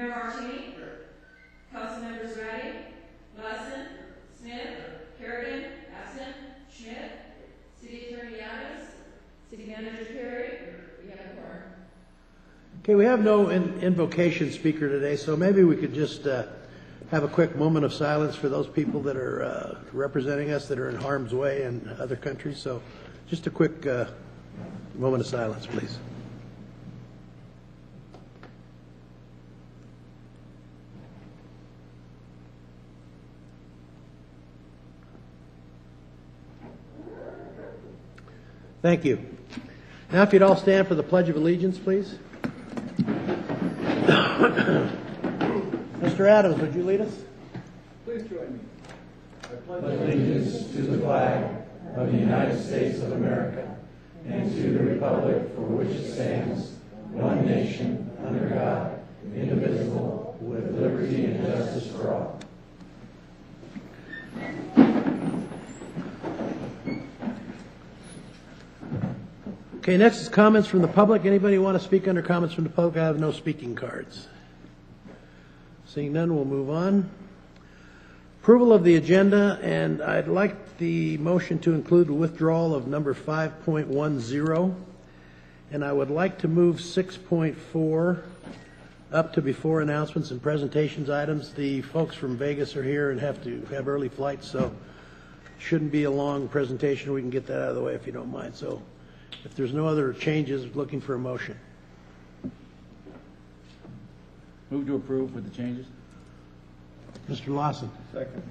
Mayor Martini. Council members Ratty, Lawson, Smith, Kerrigan, absent, Schmidt, City Attorney Adams, City Manager Perry. We have a quorum. Okay, we have no invocation speaker today, so maybe we could just have a quick moment of silence for those people that are representing us that are in harm's way in other countries. So just a quick moment of silence, please. Thank you. Now if you'd all stand for the Pledge of Allegiance, please. Mr. Adams, would you lead us? Please join me. I pledge allegiance to the flag of the United States of America and to the republic for which it stands, one nation, under God, indivisible, with liberty and justice for all. Okay, next is comments from the public. Anybody want to speak under comments from the public? I have no speaking cards. Seeing none, we'll move on. Approval of the agenda, and I'd like the motion to include the withdrawal of number 5.10, and I would like to move 6.4 up to before announcements and presentations items. The folks from Vegas are here and have to have early flights, so it shouldn't be a long presentation. We can get that out of the way if you don't mind. So if there's no other changes, looking for a motion. Move to approve with the changes. Mr. Lawson. Second.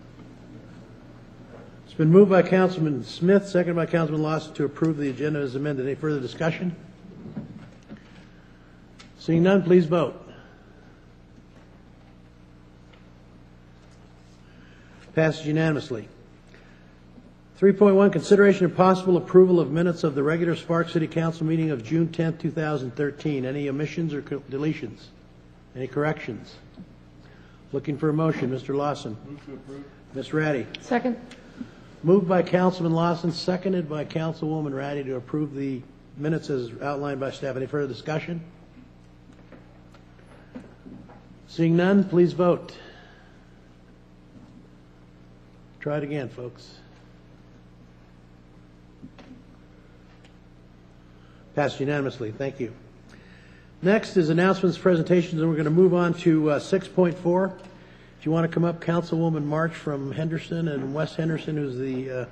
It's been moved by Councilman Smith, seconded by Councilman Lawson to approve the agenda as amended. Any further discussion? Seeing none, please vote. Passes unanimously. 3.1, consideration and possible approval of minutes of the regular Spark City Council meeting of June 10, 2013. Any omissions or deletions? Any corrections? Looking for a motion. Mr. Lawson. Move to approve. Ms. Ratty. Second. Moved by Councilman Lawson, seconded by Councilwoman Ratty to approve the minutes as outlined by staff. Any further discussion? Seeing none, please vote. Try it again, folks. Passed unanimously. Thank you. Next is announcements, presentations, and we're going to move on to 6.4. If you want to come up, Councilwoman March from Henderson and Wes Henderson, who's the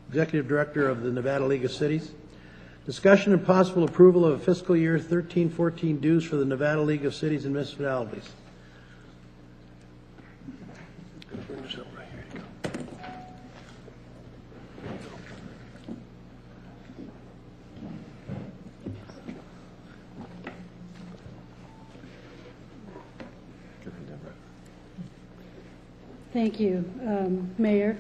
Executive Director of the Nevada League of Cities. Discussion and possible approval of a fiscal year 13-14 dues for the Nevada League of Cities and Municipalities. Thank you, Mayor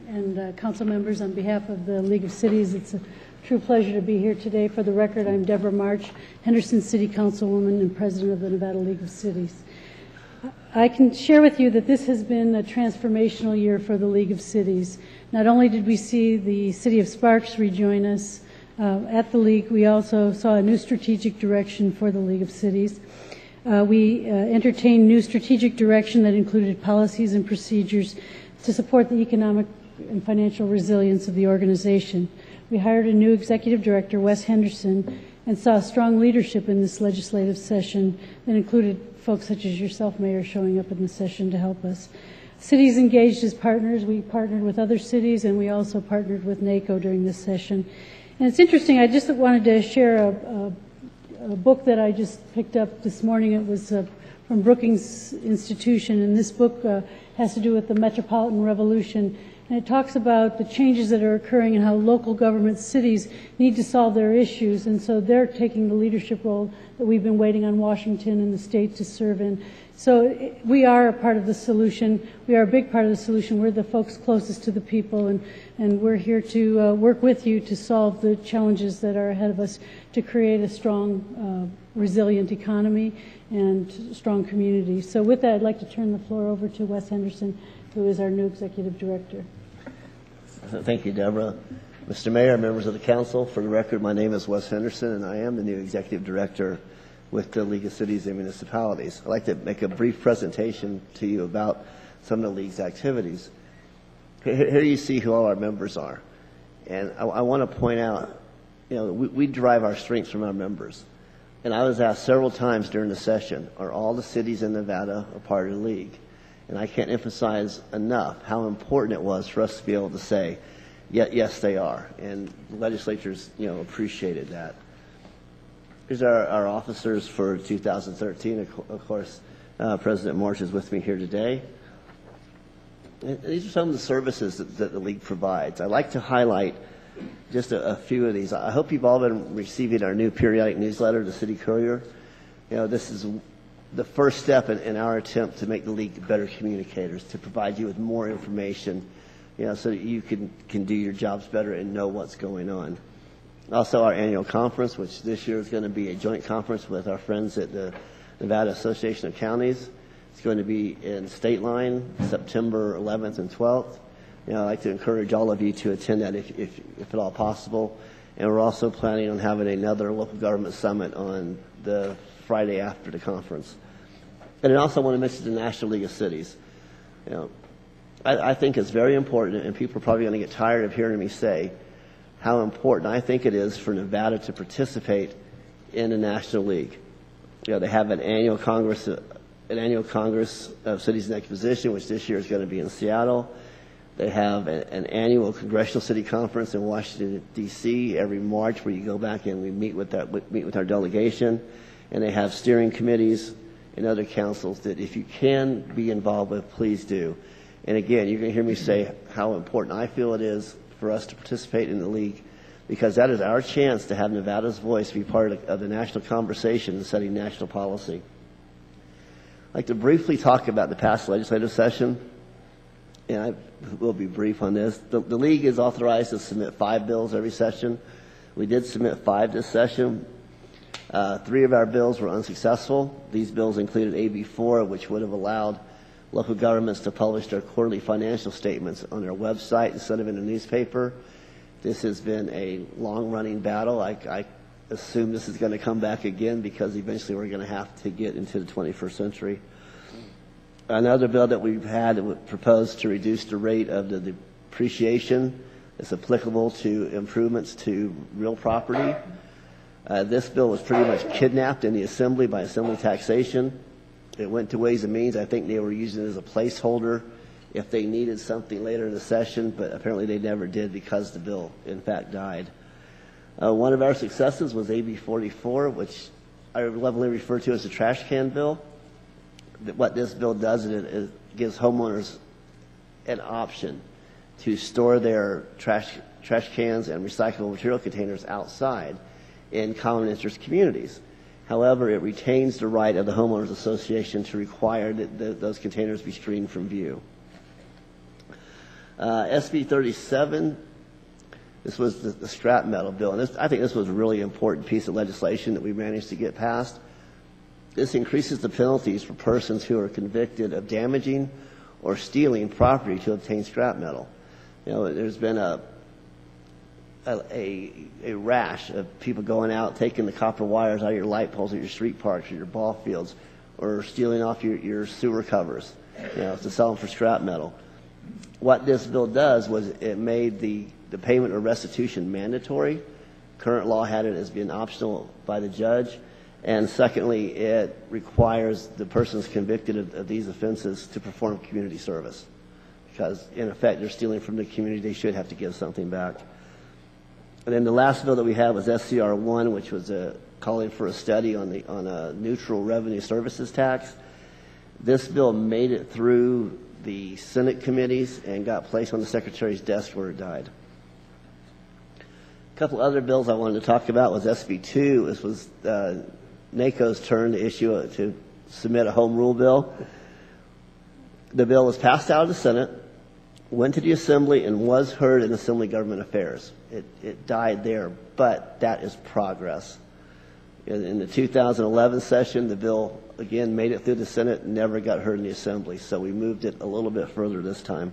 and council members. On behalf of the League of Cities, it's a true pleasure to be here today. For the record, I'm Deborah March, Henderson City Councilwoman and President of the Nevada League of Cities. I can share with you that this has been a transformational year for the League of Cities. Not only did we see the City of Sparks rejoin us at the League, we also saw a new strategic direction for the League of Cities. We entertained new strategic direction that included policies and procedures to support the economic and financial resilience of the organization. We hired a new executive director, Wes Henderson, and saw strong leadership in this legislative session that included folks such as yourself, Mayor, showing up in the session to help us. Cities engaged as partners. We partnered with other cities, and we also partnered with NACO during this session. And it's interesting, I just wanted to share a book that I just picked up this morning. It was from Brookings Institution, and this book has to do with the Metropolitan Revolution, and it talks about the changes that are occurring and how local government cities need to solve their issues, and so they're taking the leadership role that we've been waiting on Washington and the state to serve in. So we are a part of the solution. We are a big part of the solution. We're the folks closest to the people, and we're here to work with you to solve the challenges that are ahead of us to create a strong, resilient economy and strong community. So with that, I'd like to turn the floor over to Wes Henderson, who is our new executive director. Thank you, Deborah. Mr. Mayor, members of the council, for the record, my name is Wes Henderson, and I am the new executive director with the League of Cities and Municipalities. I'd like to make a brief presentation to you about some of the League's activities. Here you see who all our members are. And I want to point out, we derive our strengths from our members. And I was asked several times during the session, are all the cities in Nevada a part of the League? And I can't emphasize enough how important it was for us to be able to say, yes, they are. And legislatures, appreciated that. Here's our officers for 2013. Of course, President March is with me here today. And these are some of the services that the League provides. I'd like to highlight just a few of these. I hope you've all been receiving our new periodic newsletter, the City Courier. This is the first step in our attempt to make the League better communicators, to provide you with more information, so that you can do your jobs better and know what's going on. Also, our annual conference, which this year is going to be a joint conference with our friends at the Nevada Association of Counties. It's going to be in State Line, September 11th and 12th. I'd like to encourage all of you to attend that if at all possible. And we're also planning on having another local government summit on the Friday after the conference. And I also want to mention the National League of Cities. I think it's very important, and people are probably going to get tired of hearing me say how important I think it is for Nevada to participate in the National League. They have an annual Congress of Cities and Exposition, which this year is going to be in Seattle. They have an annual Congressional City Conference in Washington, D.C. every March, where you go back and we meet with our delegation. And they have steering committees and other councils that if you can be involved with, please do. And again, you're going to hear me say how important I feel it is for us to participate in the League, because that is our chance to have Nevada's voice be part of the national conversation and setting national policy. I'd like to briefly talk about the past legislative session, and I will be brief on this. The League is authorized to submit 5 bills every session. We did submit 5 this session. 3 of our bills were unsuccessful. These bills included AB 4, which would have allowed local governments to publish their quarterly financial statements on their website instead of in a newspaper. This has been a long-running battle. I assume this is going to come back again because eventually we're going to have to get into the 21st century. Another bill that we've had proposed to reduce the rate of the depreciation that's applicable to improvements to real property. This bill was pretty much kidnapped in the Assembly by Assembly taxation. It went to Ways and Means. I think they were using it as a placeholder if they needed something later in the session, but apparently they never did because the bill, in fact, died. One of our successes was AB 44, which I lovingly refer to as the trash can bill. What this bill does is it gives homeowners an option to store their trash cans and recyclable material containers outside in common interest communities. However, it retains the right of the homeowners association to require that those containers be screened from view. SB 37, this was the scrap metal bill, and I think this was a really important piece of legislation that we managed to get passed. This increases the penalties for persons who are convicted of damaging or stealing property to obtain scrap metal. There's been a rash of people going out, taking the copper wires out of your light poles at your street parks or your ball fields, or stealing off your sewer covers, to sell them for scrap metal. What this bill does was it made the payment or restitution mandatory. Current law had it as being optional by the judge. And secondly, it requires the persons convicted of these offenses to perform community service. Because, in effect, they're stealing from the community. They should have to give something back. And then the last bill that we had was SCR 1, which was calling for a study on a neutral revenue services tax. This bill made it through the Senate committees and got placed on the Secretary's desk where it died. A couple other bills I wanted to talk about was SB 2. This was NACO's turn to submit a home rule bill. The bill was passed out of the Senate, went to the Assembly, and was heard in Assembly Government Affairs. It died there, but that is progress. In the 2011 session, the bill, again, made it through the Senate, never got heard in the Assembly, so we moved it a little bit further this time.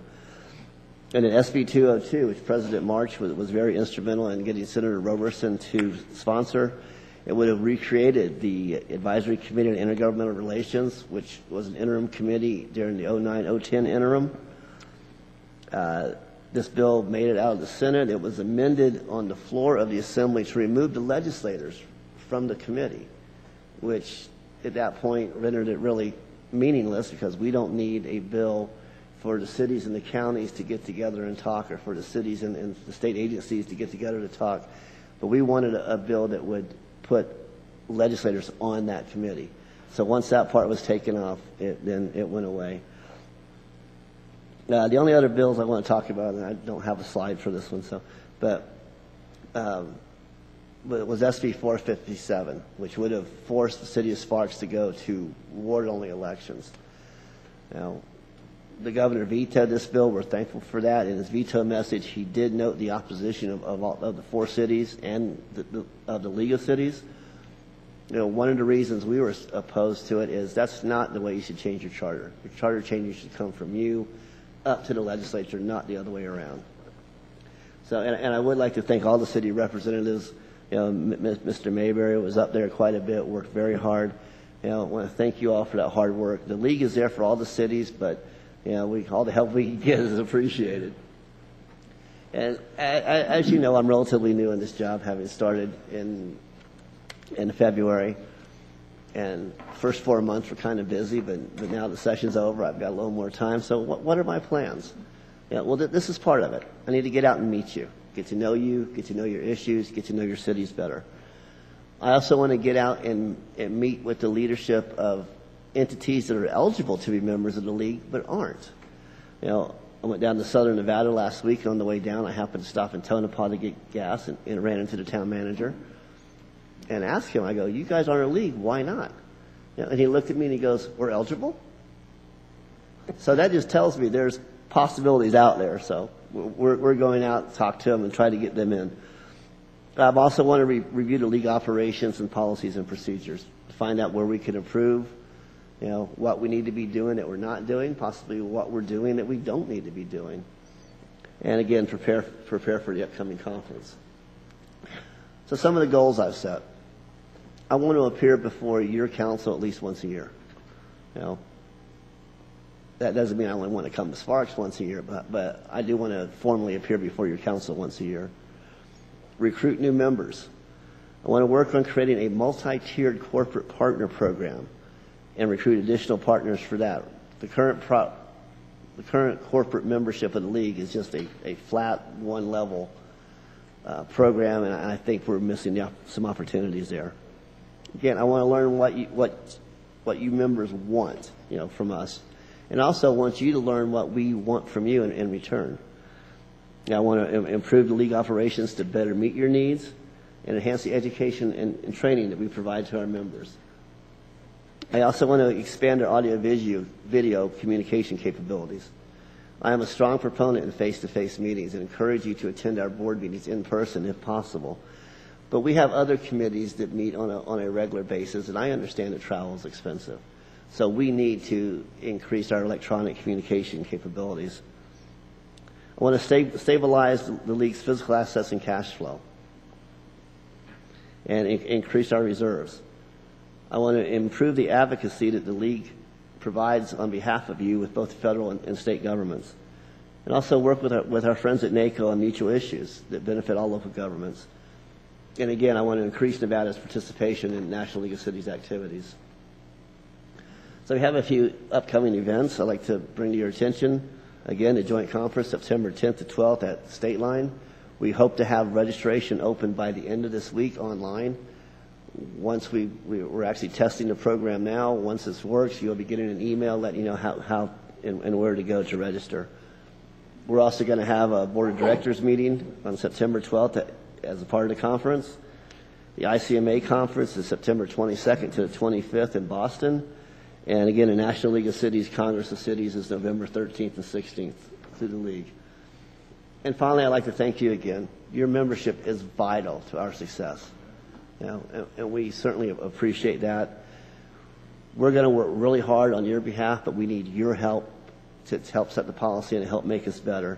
And in SB 202, which President March was very instrumental in getting Senator Roberson to sponsor, It would have recreated the Advisory Committee on Intergovernmental Relations, which was an interim committee during the 09-010 interim. This bill made it out of the Senate. It was amended on the floor of the Assembly to remove the legislators from the committee, which at that point rendered it really meaningless, because we don't need a bill for the cities and the counties to get together and talk, or for the cities and the state agencies to get together to talk. But we wanted a bill that would put legislators on that committee. So once that part was taken off, then it went away. The only other bills I want to talk about, and I don't have a slide for this one, but it was SB 457, which would have forced the city of Sparks to go to ward-only elections. Now, the governor vetoed this bill. We're thankful for that. In his veto message, he did note the opposition of the 4 cities and of the League of Cities. One of the reasons we were opposed to it is that's not the way you should change your charter. Your charter changes should come from you up to the legislature, not the other way around. So, and I would like to thank all the city representatives. Mr. Mayberry was up there quite a bit, worked very hard. I want to thank you all for that hard work. The league is there for all the cities, but all the help we can get is appreciated. And as you know, I'm relatively new in this job, having started in February. And first 4 months were kind of busy, but now the session's over. I've got a little more time. So what are my plans? Well, this is part of it. I need to get out and meet you, get to know you, get to know your issues, get to know your cities better. I also want to get out and meet with the leadership of entities that are eligible to be members of the league but aren't. I went down to Southern Nevada last week. On the way down, I happened to stop in Tonopah to get gas and ran into the town manager and asked him, I go, you guys aren't a league, why not? And he looked at me and he goes, we're eligible? So that just tells me there's possibilities out there. So we're going out to talk to them and try to get them in. I also want to review the league operations and policies and procedures to find out where we can improve, what we need to be doing that we're not doing, possibly what we're doing that we don't need to be doing. And again, prepare for the upcoming conference. So some of the goals I've set. I want to appear before your council at least once a year. That doesn't mean I only want to come to Sparks once a year, but I do want to formally appear before your council once a year. Recruit new members. I want to work on creating a multi-tiered corporate partner program and recruit additional partners for that. The current corporate membership of the league is just a flat one-level program, and I think we're missing some opportunities there. Again, I want to learn what you members want, from us, and also want you to learn what we want from you in return. I want to improve the league operations to better meet your needs and enhance the education and training that we provide to our members. I also want to expand our audio-video communication capabilities. I am a strong proponent in face-to-face meetings and encourage you to attend our board meetings in person if possible. But we have other committees that meet on a regular basis, and I understand that travel is expensive. So we need to increase our electronic communication capabilities. I want to stabilize the league's physical assets and cash flow and increase our reserves. I want to improve the advocacy that the league provides on behalf of you with both federal and state governments, and also work with our friends at NACO on mutual issues that benefit all local governments. And again, I want to increase Nevada's participation in National League of Cities activities. So we have a few upcoming events I'd like to bring to your attention. Again, the joint conference, September 10th to 12th at State Line. We hope to have registration open by the end of this week online. Once we're actually testing the program now. Once this works, you'll be getting an email letting you know how and where to go to register. We're also going to have a board of directors meeting on September 12th as a part of the conference. The ICMA conference is September 22nd to the 25th in Boston. And again, the National League of Cities Congress of Cities is November 13th and 16th through the league. And finally, I'd like to thank you again. Your membership is vital to our success. And we certainly appreciate that. We're going to work really hard on your behalf, but we need your help to help set the policy and to help make us better.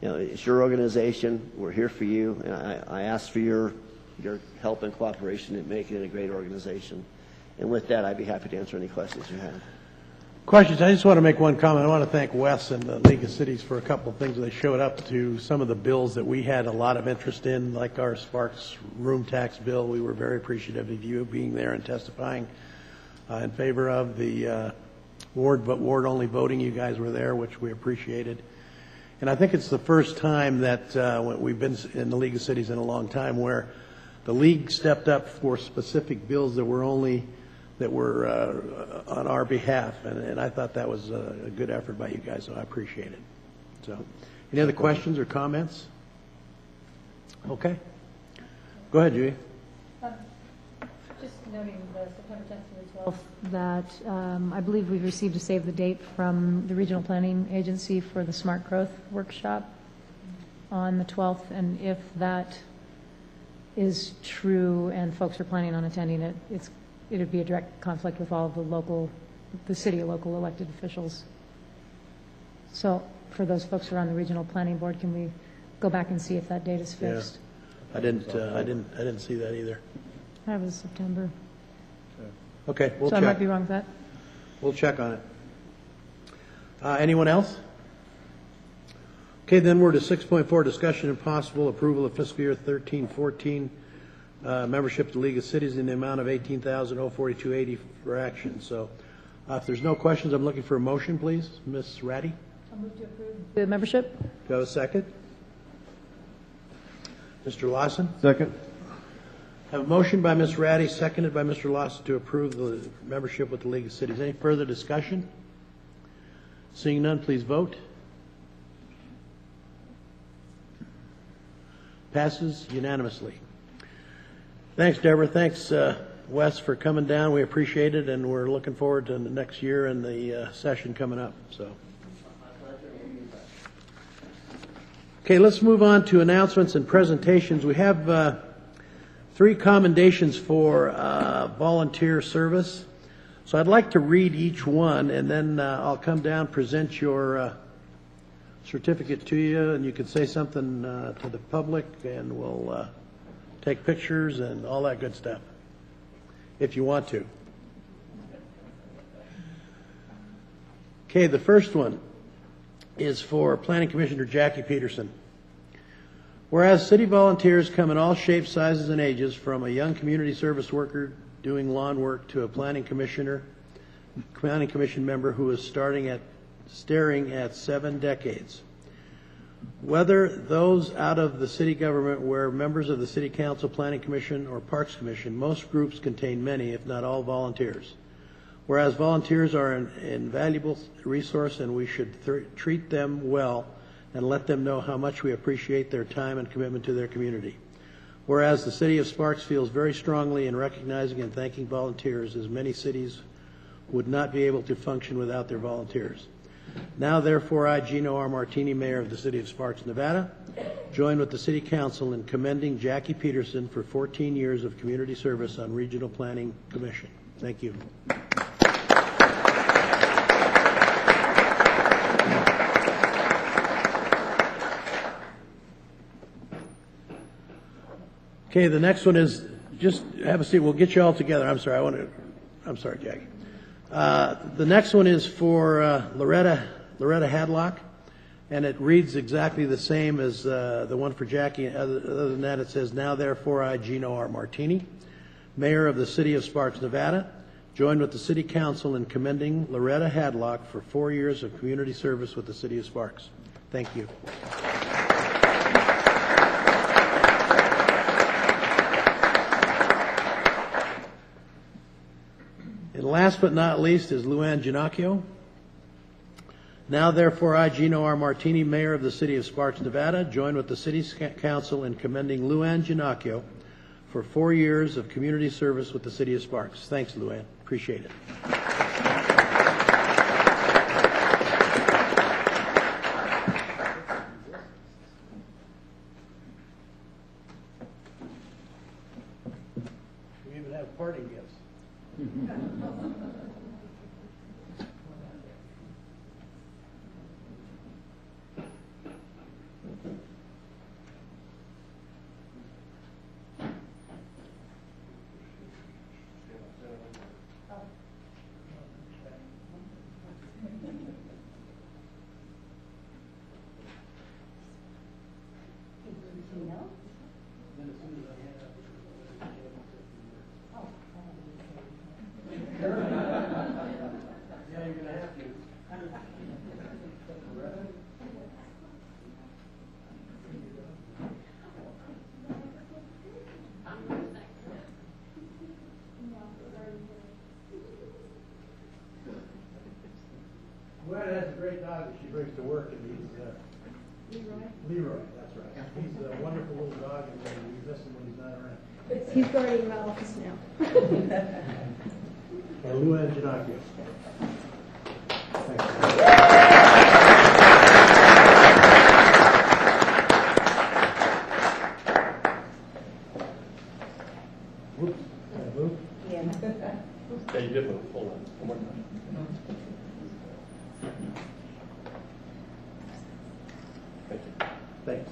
It's your organization. We're here for you. And I ask for your your help and cooperation in making it a great organization. And with that, I'd be happy to answer any questions you have. Questions? I just want to make one comment. I want to thank Wes and the League of Cities for a couple of things. They showed up to some of the bills that we had a lot of interest in, like our Sparks room tax bill. We were very appreciative of you being there and testifying in favor of the ward-only voting. You guys were there, which we appreciated. And I think it's the first time that we've been in the League of Cities in a long time where the League stepped up for specific bills that were on our behalf, and I thought that was a good effort by you guys, so I appreciate it. So, any other questions or comments? Okay. Go ahead, Julie. Just noting the September 10th to the 12th that I believe we've received a save the date from the Regional Planning Agency for the Smart Growth Workshop on the 12th, and if that is true and folks are planning on attending it, it would be a direct conflict with all of the city local elected officials. So for those folks who are on the Regional Planning Board, can we go back and see if that date is fixed? Yeah. I didn't see that either. That was September. Okay, we'll so check. I might be wrong with that. We'll check on it. Anyone else? Okay, then we're to 6.4, discussion and possible approval of fiscal year 13-14 membership to the League of Cities in the amount of $18,042.80 for action. So if there's no questions, I'm looking for a motion, please. Ms. Ratty? I'll move to approve the membership. Do I have a second? Mr. Lawson? Second. I have a motion by Ms. Ratty, seconded by Mr. Lawson to approve the membership with the League of Cities. Any further discussion? Seeing none, please vote. Passes unanimously. Thanks, Deborah. Thanks, Wes, for coming down. We appreciate it, and we're looking forward to the next year and the session coming up. So, okay, let's move on to announcements and presentations. We have 3 commendations for volunteer service. So I'd like to read each one, and then I'll come down, present your certificate to you, and you can say something to the public, and we'll take pictures and all that good stuff, if you want to. Okay, the first one is for Planning Commissioner Jackie Peterson. Whereas city volunteers come in all shapes, sizes, and ages, from a young community service worker doing lawn work to a planning commission member who is staring at 7 decades. Whether those out of the city government where members of the City Council, Planning Commission, or Parks Commission, most groups contain many, if not all, volunteers. Whereas volunteers are an invaluable resource and we should treat them well and let them know how much we appreciate their time and commitment to their community. Whereas the City of Sparks feels very strongly in recognizing and thanking volunteers, as many cities would not be able to function without their volunteers. Now, therefore, I, Gino R. Martini, Mayor of the City of Sparks, Nevada, join with the City Council in commending Jackie Peterson for 14 years of community service on Regional Planning Commission. Thank you. Okay, the next one is, just have a seat. We'll get you all together. I'm sorry, Jackie. The next one is for Loretta Hadlock, and it reads exactly the same as the one for Jackie. Other than that, it says, now therefore I, Gino R. Martini, Mayor of the City of Sparks, Nevada, join with the City Council in commending Loretta Hadlock for 4 years of community service with the City of Sparks. Thank you. And last but not least is Luann Ginocchio. Now, therefore, I, Gino R. Martini, Mayor of the City of Sparks, Nevada, join with the City Council in commending Luann Ginocchio for 4 years of community service with the City of Sparks. Thanks, Luann. Appreciate it. We even have parting gifts. Luann has a great dog that she brings to work, and he's Leroy, that's right. He's a wonderful little dog, and we miss him when he's not around. He's guarding my office now. And Luann Ginocchio. Thanks. Whoops, did I move? Yeah, you did move. Hold on. One more time. Thank you. Thanks.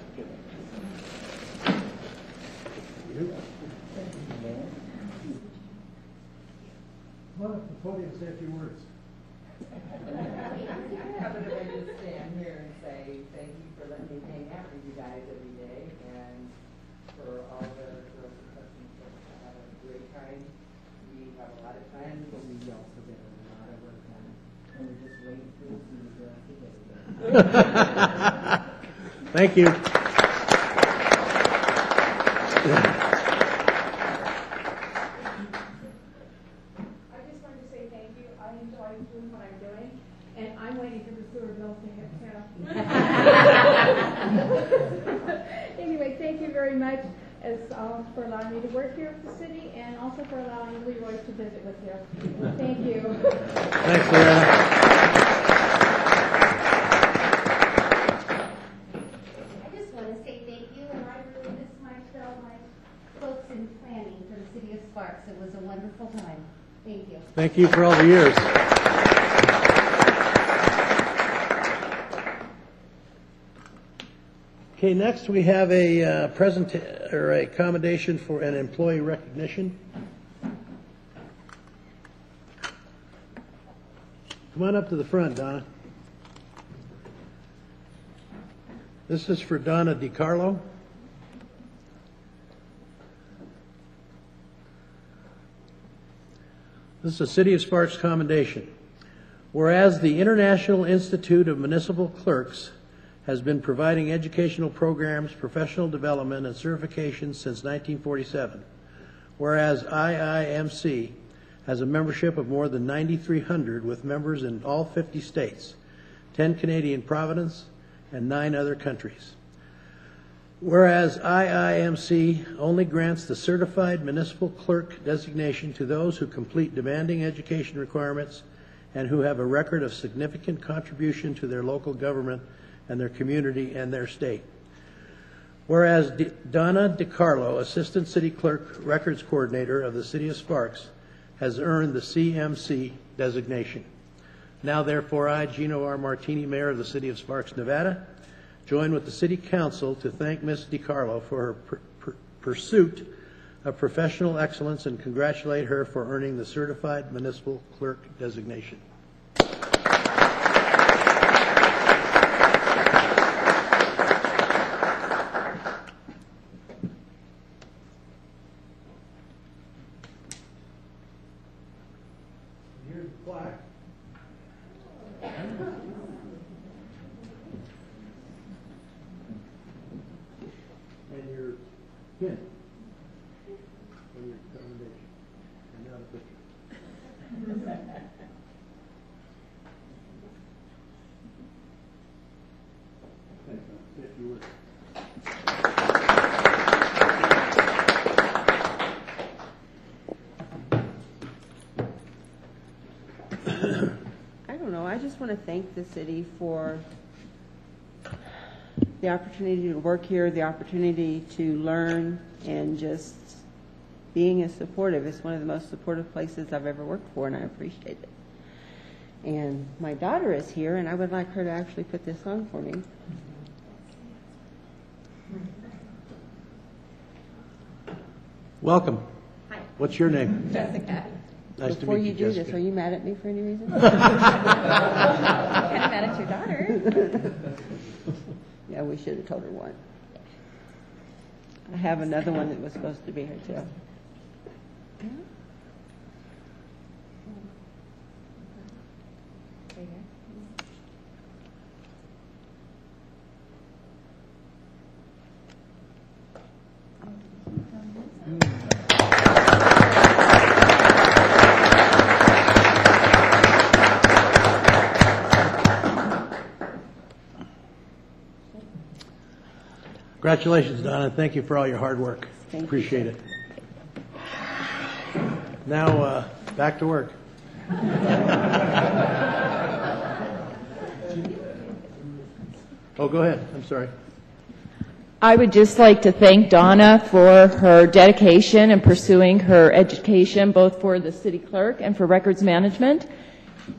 You? Come on up to the podium and say a few words. I'm going to stand here and say thank you for letting me hang out with you guys every day, and for all the girls and cousins that have a great time. We have a lot of fun, but we also get a lot of work done, and we're just waiting for the season to get again. Thank you. I just wanted to say thank you. I enjoy doing what I'm doing, and I'm waiting for the sewer bills to hit too. Anyway, thank you very much for allowing me to work here at the city, and also for allowing Leroy to visit with you. Thank you. Thanks, Loretta. I just want to say thank you, and I really miss my folks in planning for the city of Sparks. It was a wonderful time. Thank you. Thank you for all the years. Okay, next we have a a commendation for an employee recognition. Come on up to the front, Donna. This is for Donna DiCarlo. This is a City of Sparks commendation. Whereas the International Institute of Municipal Clerks has been providing educational programs, professional development, and certifications since 1947. Whereas IIMC has a membership of more than 9,300 with members in all 50 states, 10 Canadian provinces, and 9 other countries. Whereas IIMC only grants the Certified Municipal Clerk designation to those who complete demanding education requirements and who have a record of significant contribution to their local government and their community and their state. Whereas Donna DiCarlo, Assistant City Clerk Records Coordinator of the City of Sparks, has earned the CMC designation. Now therefore I, Gino R. Martini, Mayor of the City of Sparks, Nevada, join with the City Council to thank Ms. DiCarlo for her pursuit of professional excellence and congratulate her for earning the Certified Municipal Clerk designation. Here's the plaque. And your pin. And your commendation. And now the picture. Thanks, man. If you would. I don't know. I just want to thank the city for the opportunity to work here, the opportunity to learn, and just being as supportive. It's one of the most supportive places I've ever worked for, and I appreciate it. And my daughter is here, and I would like her to actually put this on for me. Welcome. Hi. What's your name? Jessica. Nice Before to meet you you, do Jessica. this, are you mad at me for any reason? Kind of mad at your daughter. Yeah, we should have told her one. I have another one that was supposed to be here too. Congratulations, Donna. Thank you for all your hard work. Thank you. Appreciate it. Now, back to work. Oh, go ahead. I'm sorry. I would just like to thank Donna for her dedication in pursuing her education, both for the city clerk and for records management,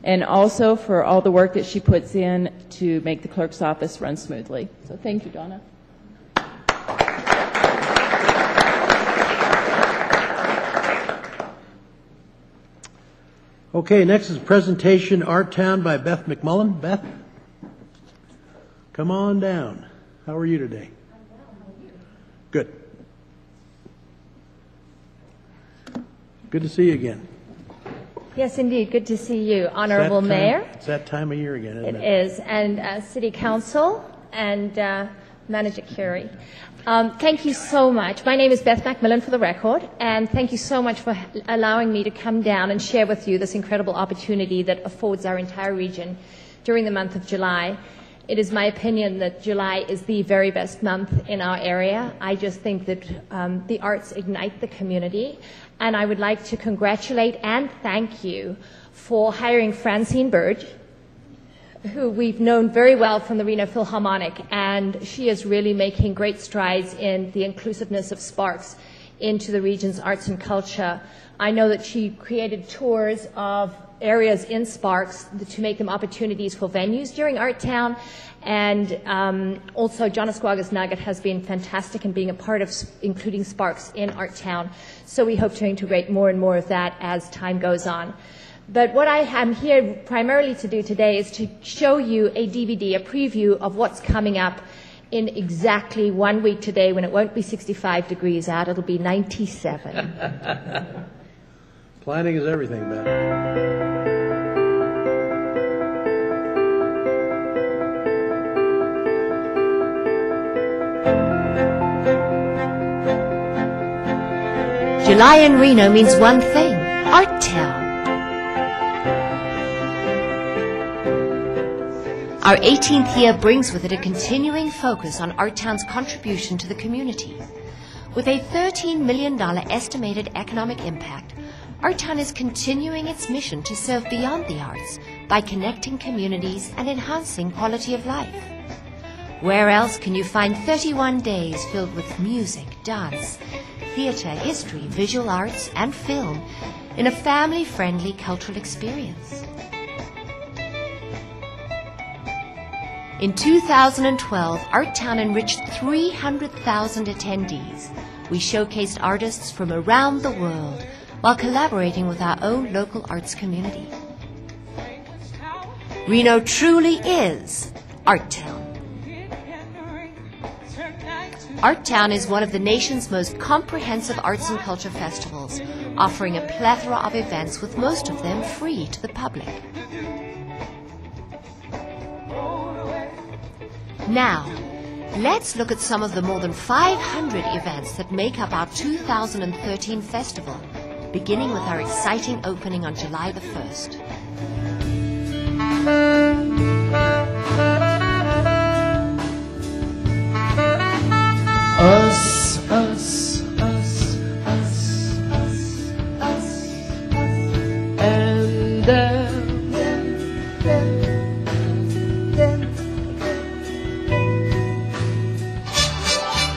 and also for all the work that she puts in to make the clerk's office run smoothly. So thank you, Donna. Okay, next is presentation Art Town by Beth McMullen. Beth, come on down. How are you today? Good. Good to see you again. Yes, indeed. Good to see you, Honorable Mayor. It's that time of year again, isn't it? It is. And City Council and Manager Curie. Thank you so much. My name is Beth McMillan, for the record, and thank you so much for allowing me to come down and share with you this incredible opportunity that affords our entire region during the month of July. It is my opinion that July is the very best month in our area. I just think that the arts ignite the community, and I would like to congratulate and thank you for hiring Francine Burge, who we've known very well from the Reno Philharmonic, and she is really making great strides in the inclusiveness of Sparks into the region's arts and culture. I know that she created tours of areas in Sparks to make them opportunities for venues during Art Town, and also John Esquagas Nugget has been fantastic in being a part of including Sparks in Art Town, so we hope to integrate more and more of that as time goes on. But what I am here primarily to do today is to show you a DVD, a preview of what's coming up in exactly 1 week today, when it won't be 65 degrees out, it'll be 97. Planning is everything, Beth. July in Reno means one thing: Art Town. Our 18th year brings with it a continuing focus on Art Town's contribution to the community. With a $13 million estimated economic impact, Art Town is continuing its mission to serve beyond the arts by connecting communities and enhancing quality of life. Where else can you find 31 days filled with music, dance, theater, history, visual arts, and film in a family-friendly cultural experience? In 2012, Art Town enriched 300,000 attendees. We showcased artists from around the world while collaborating with our own local arts community. Reno truly is Art Town. Art Town is one of the nation's most comprehensive arts and culture festivals, offering a plethora of events, with most of them free to the public. Now, let's look at some of the more than 500 events that make up our 2013 festival, beginning with our exciting opening on July the 1st. Us, us, us, us, us, us, and them.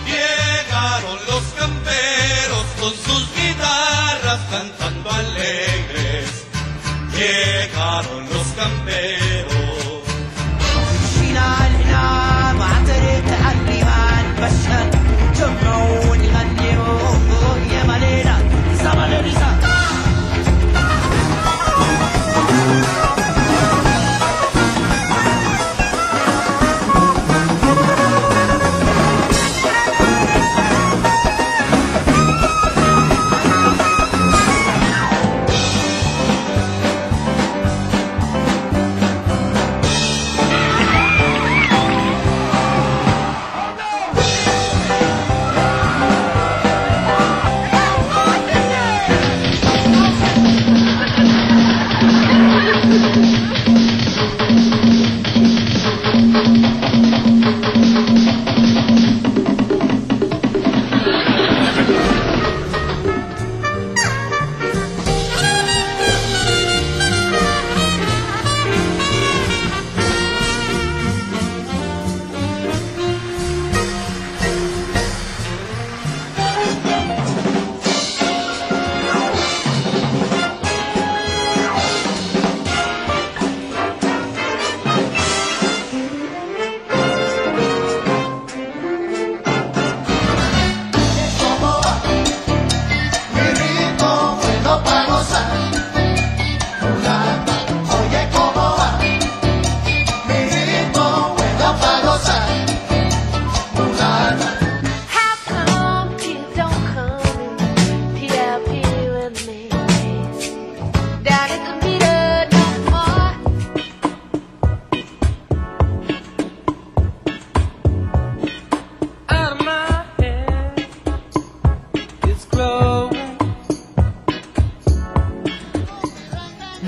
Llegaron los camperos con sus guitarras cantando alegres.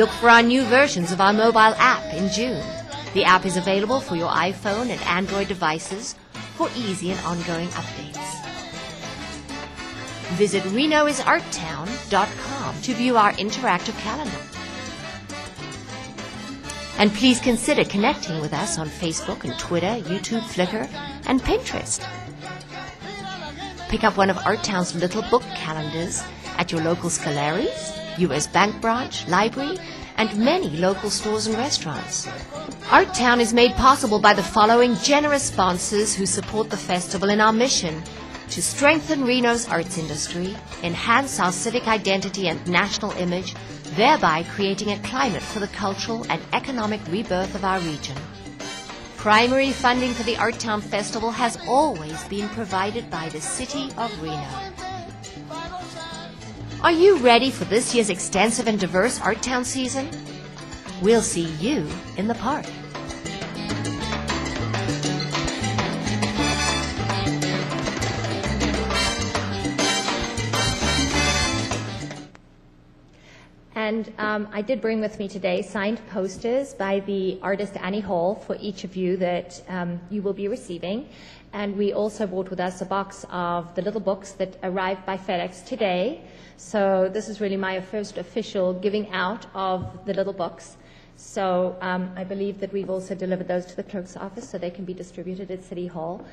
Look for our new versions of our mobile app in June. The app is available for your iPhone and Android devices for easy and ongoing updates. Visit RenoIsArtTown.com to view our interactive calendar. And please consider connecting with us on Facebook and Twitter, YouTube, Flickr, and Pinterest. Pick up one of ArtTown's little book calendars at your local Scalaries, U.S. Bank branch, library, and many local stores and restaurants. ArtTown is made possible by the following generous sponsors who support the festival in our mission to strengthen Reno's arts industry, enhance our civic identity and national image, thereby creating a climate for the cultural and economic rebirth of our region. Primary funding for the ArtTown Festival has always been provided by the City of Reno. Are you ready for this year's extensive and diverse ArtTown season? We'll see you in the park. And I did bring with me today signed posters by the artist Annie Hall for each of you that you will be receiving. And we also brought with us a box of the little books that arrived by FedEx today. So this is really my first official giving out of the little books. So I believe that we've also delivered those to the clerk's office so they can be distributed at City Hall.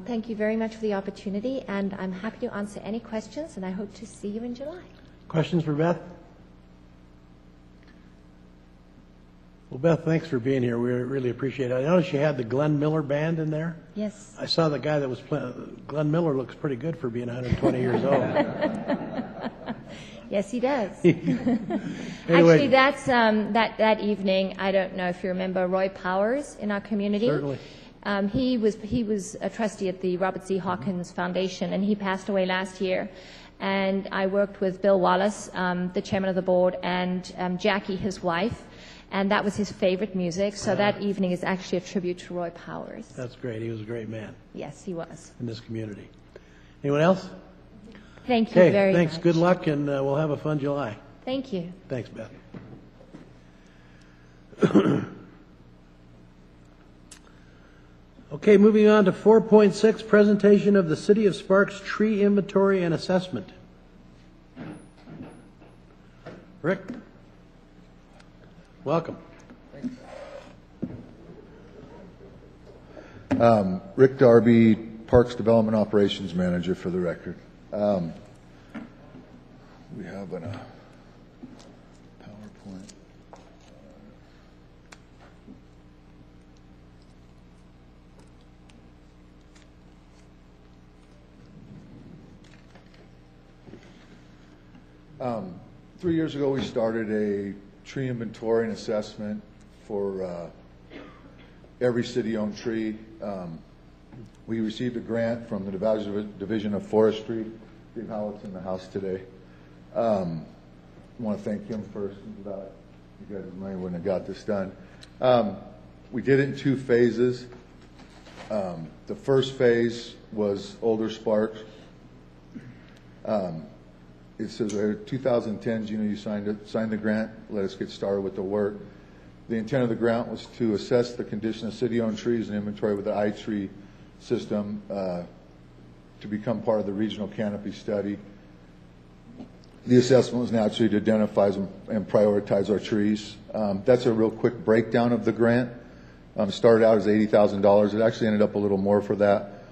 Thank you very much for the opportunity, and I'm happy to answer any questions, and I hope to see you in July. Questions for Beth? Well, Beth, thanks for being here. We really appreciate it. I noticed you had the Glenn Miller Band in there. Yes. I saw the guy that was playing. Glenn Miller looks pretty good for being 120 years old. Yes, he does. Anyway. Actually, that's that evening. I don't know if you remember Roy Powers in our community. Certainly. He was a trustee at the Robert Z. Hawkins Foundation, and he passed away last year. And I worked with Bill Wallace, the chairman of the board, and Jackie, his wife. And that was his favorite music. So that evening is actually a tribute to Roy Powers. That's great. He was a great man. Yes, he was. In this community. Anyone else? Thank you very much. Thanks. Good luck, and we'll have a fun July. Thank you. Thanks, Beth. Okay, moving on to 4.6, presentation of the City of Sparks tree inventory and assessment. Rick? Welcome. Rick Darby, Parks Development Operations Manager, for the record. We have a PowerPoint. Three years ago, we started a tree inventory and assessment for every city-owned tree. We received a grant from the Nevada Division of Forestry. Dave Howlett's in the house today. I want to thank him first. You guys may wouldn't have got this done. We did it in two phases. The first phase was older Sparks. It says right here, 2010, Gino, you signed the grant. Let us get started with the work. The intent of the grant was to assess the condition of city-owned trees and inventory with the iTree system to become part of the regional canopy study. The assessment was naturally to identify and prioritize our trees. That's a real quick breakdown of the grant. Started out as $80,000. It actually ended up a little more for that.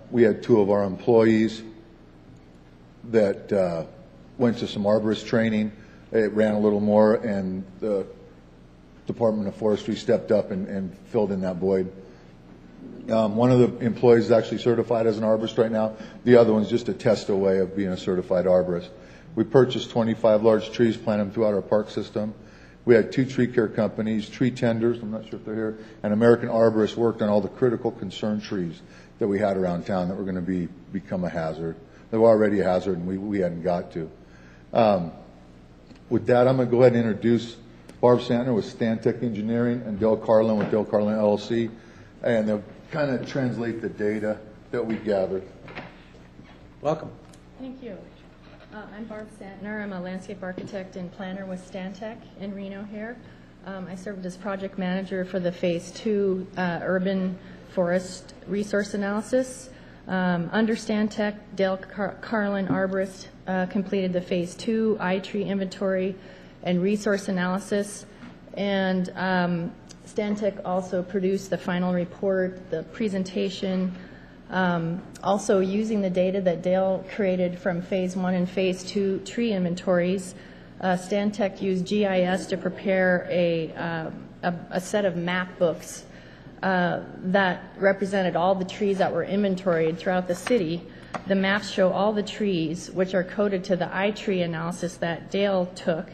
We had two of our employees that went to some arborist training. It ran a little more, and the Department of Forestry stepped up and filled in that void. One of the employees is actually certified as an arborist right now. The other one's just a test away of being a certified arborist. We purchased 25 large trees, planted them throughout our park system. We had two tree care companies, tree tenders, I'm not sure if they're here, and American Arborists worked on all the critical concern trees that we had around town that were going to become a hazard. They were already a hazard, and we hadn't got to. With that, I'm going to go ahead and introduce Barb Santner with Stantec Engineering and Dale Carlin with Dale Carlin LLC, and they'll kind of translate the data that we gathered. Welcome. Thank you. I'm Barb Stantner. I'm a landscape architect and planner with Stantec in Reno here. I served as project manager for the Phase 2 urban forest resource analysis. Under Stantec, Dale Carlin, arborist, completed the Phase 2 iTree inventory and resource analysis. And Stantec also produced the final report, the presentation, also using the data that Dale created from Phase 1 and Phase 2 tree inventories. Stantec used GIS to prepare a set of map books that represented all the trees that were inventoried throughout the city. The maps show all the trees, which are coded to the iTree analysis that Dale took.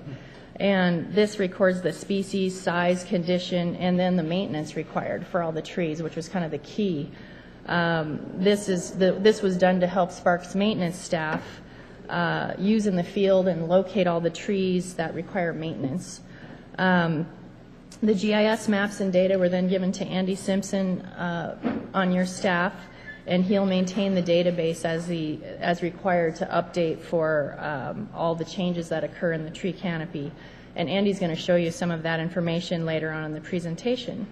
And this records the species, size, condition, and then the maintenance required for all the trees, which was kind of the key. This was done to help Sparks maintenance staff use in the field and locate all the trees that require maintenance. The GIS maps and data were then given to Andy Simpson on your staff, and he'll maintain the database as required to update for all the changes that occur in the tree canopy. And Andy's going to show you some of that information later on in the presentation.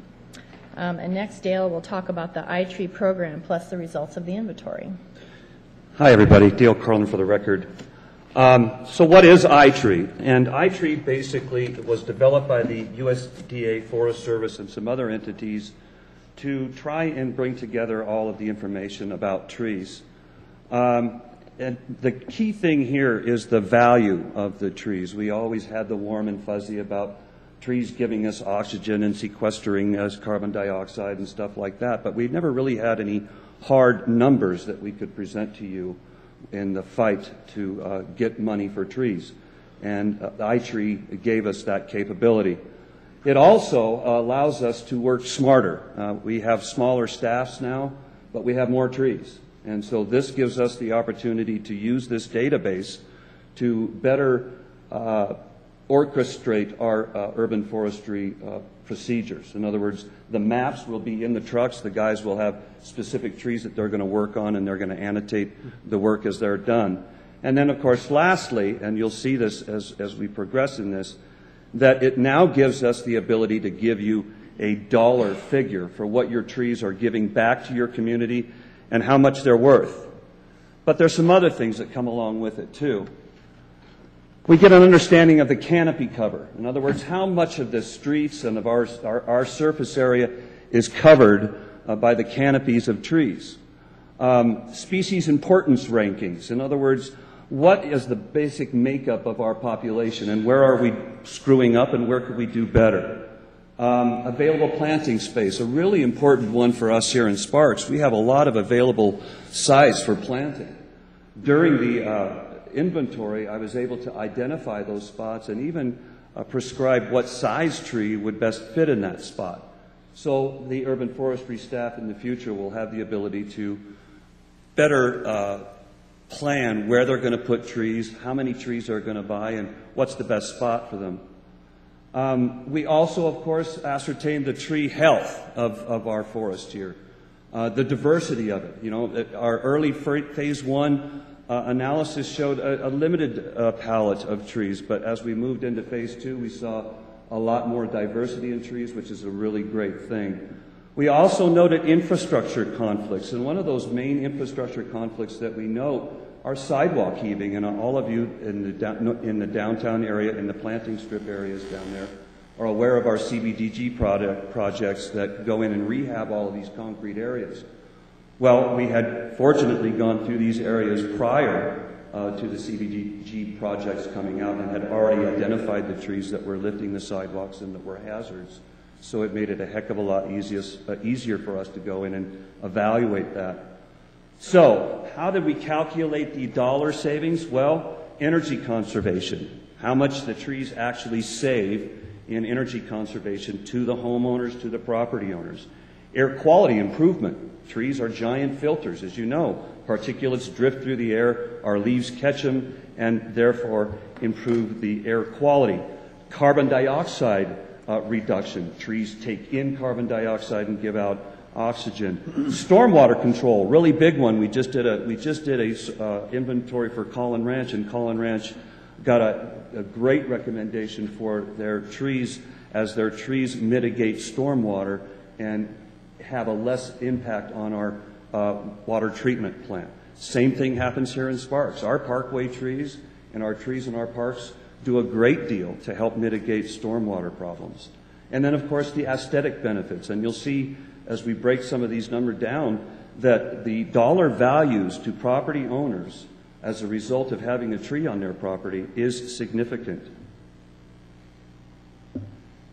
And next, Dale will talk about the iTree program plus the results of the inventory. Hi, everybody. Dale Carlin for the record. So what is iTree? And iTree basically was developed by the USDA Forest Service and some other entities to try and bring together all of the information about trees. And the key thing here is the value of the trees. We always had the warm and fuzzy about trees giving us oxygen and sequestering us carbon dioxide and stuff like that, but we've never really had any hard numbers that we could present to you in the fight to get money for trees. And iTree gave us that capability. It also allows us to work smarter. We have smaller staffs now, but we have more trees. And so this gives us the opportunity to use this database to better orchestrate our urban forestry procedures. In other words, the maps will be in the trucks. The guys will have specific trees that they're going to work on, and they're going to annotate the work as they're done. And then, of course, lastly, and you'll see this as we progress in this, that it now gives us the ability to give you a dollar figure for what your trees are giving back to your community and how much they're worth. But there's some other things that come along with it, too. We get an understanding of the canopy cover. In other words, how much of the streets and of our surface area is covered by the canopies of trees. Species importance rankings. In other words, what is the basic makeup of our population and where are we screwing up and where could we do better? Available planting space, a really important one for us here in Sparks. We have a lot of available sites for planting. During the inventory, I was able to identify those spots and even prescribe what size tree would best fit in that spot. So the urban forestry staff in the future will have the ability to better plan where they're going to put trees, how many trees they're going to buy, and what's the best spot for them. We also, of course, ascertain the tree health of our forest here, the diversity of it. You know, our early phase 1 analysis showed a limited palette of trees, but as we moved into phase 2, we saw a lot more diversity in trees, which is a really great thing. We also noted infrastructure conflicts, and one of those main infrastructure conflicts that we note are sidewalk heaving, and all of you in the downtown area, in the planting strip areas down there, are aware of our CBDG projects that go in and rehab all of these concrete areas. Well, we had fortunately gone through these areas prior to the CBDG projects coming out and had already identified the trees that were lifting the sidewalks and that were hazards. So it made it a heck of a lot easier for us to go in and evaluate that. So how did we calculate the dollar savings? Well, energy conservation. How much the trees actually save in energy conservation to the homeowners, to the property owners. Air quality improvement. Trees are giant filters, as you know. Particulates drift through the air, our leaves catch them, and therefore improve the air quality. Carbon dioxide reduction. Trees take in carbon dioxide and give out oxygen. Stormwater control, really big one. We just did a inventory for Collin Ranch, and Collin Ranch got a great recommendation for their trees, as their trees mitigate stormwater and have a less impact on our water treatment plant. Same thing happens here in Sparks. Our parkway trees and our trees in our parks do a great deal to help mitigate stormwater problems. And then, of course, the aesthetic benefits. And you'll see as we break some of these numbers down that the dollar values to property owners as a result of having a tree on their property is significant.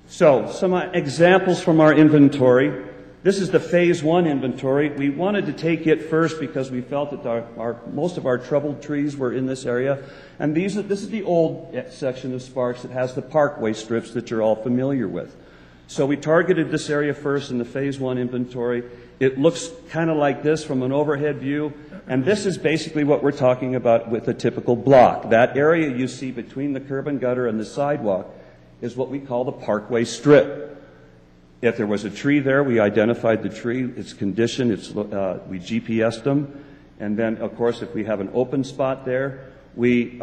So, some examples from our inventory. This is the Phase 1 inventory. We wanted to take it first because we felt that most of our troubled trees were in this area. And this is the old section of Sparks that has the parkway strips that you're all familiar with. So we targeted this area first in the Phase 1 inventory. It looks kind of like this from an overhead view. And this is basically what we're talking about with a typical block. That area you see between the curb and gutter and the sidewalk is what we call the parkway strip. If there was a tree there, we identified the tree, its condition, we GPSed them. And then, of course, if we have an open spot there, we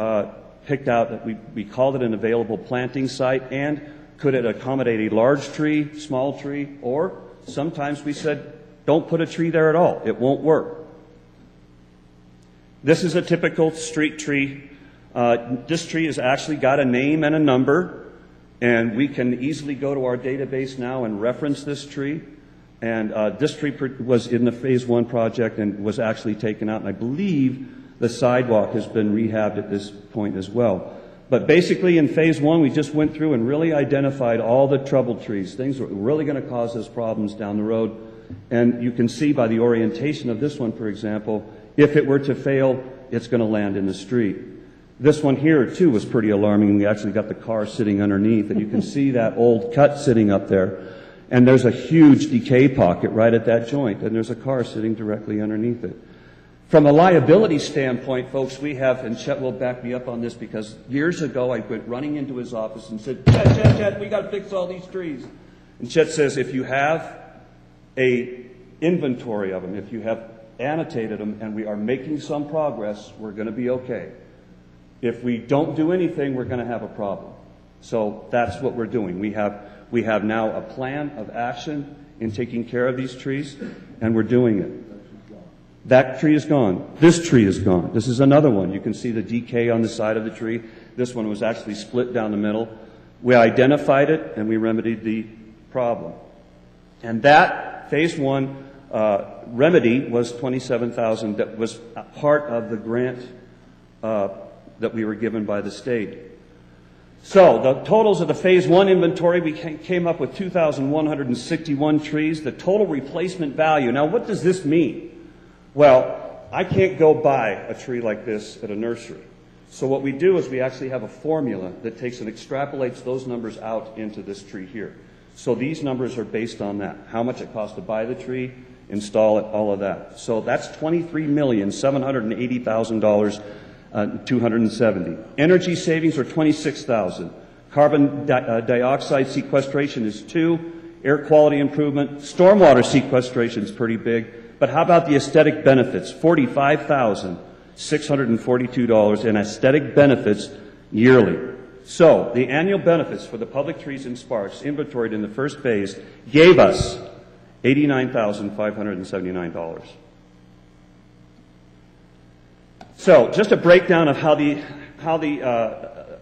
picked out, we called it an available planting site, and could it accommodate a large tree, small tree, or sometimes we said, don't put a tree there at all. It won't work. This is a typical street tree. This tree has actually got a name and a number. And we can easily go to our database now and reference this tree. And this tree was in the Phase 1 project and was actually taken out. And I believe the sidewalk has been rehabbed at this point as well. But basically in Phase 1, we just went through and really identified all the troubled trees, things that were really going to cause us problems down the road. And you can see by the orientation of this one, for example, if it were to fail, it's going to land in the street. This one here, too, was pretty alarming. We actually got the car sitting underneath, and you can see that old cut sitting up there. And there's a huge decay pocket right at that joint, and there's a car sitting directly underneath it. From a liability standpoint, folks, we have, and Chet will back me up on this, because years ago I went running into his office and said, Chet, we got to fix all these trees. And Chet says, if you have a inventory of them, if you have annotated them, and we are making some progress, we're going to be okay. If we don't do anything, we're going to have a problem. So that's what we're doing. We have now a plan of action in taking care of these trees, and we're doing it. That tree is gone. This tree is gone. This is another one. You can see the decay on the side of the tree. This one was actually split down the middle. We identified it, and we remedied the problem. And that Phase 1 remedy was $27,000. That was part of the grant that we were given by the state. So the totals of the Phase 1 inventory, we came up with 2,161 trees. The total replacement value. Now, what does this mean? Well, I can't go buy a tree like this at a nursery. So what we do is we actually have a formula that takes and extrapolates those numbers out into this tree here. So these numbers are based on that. How much it costs to buy the tree, install it, all of that. So that's $23,780,000. 270. Energy savings are 26,000. Carbon dioxide sequestration is 2. Air quality improvement. Stormwater sequestration is pretty big. But how about the aesthetic benefits? $45,642 in aesthetic benefits yearly. So the annual benefits for the public trees in Sparks, inventoried in the first phase, gave us $89,579. So, just a breakdown of how the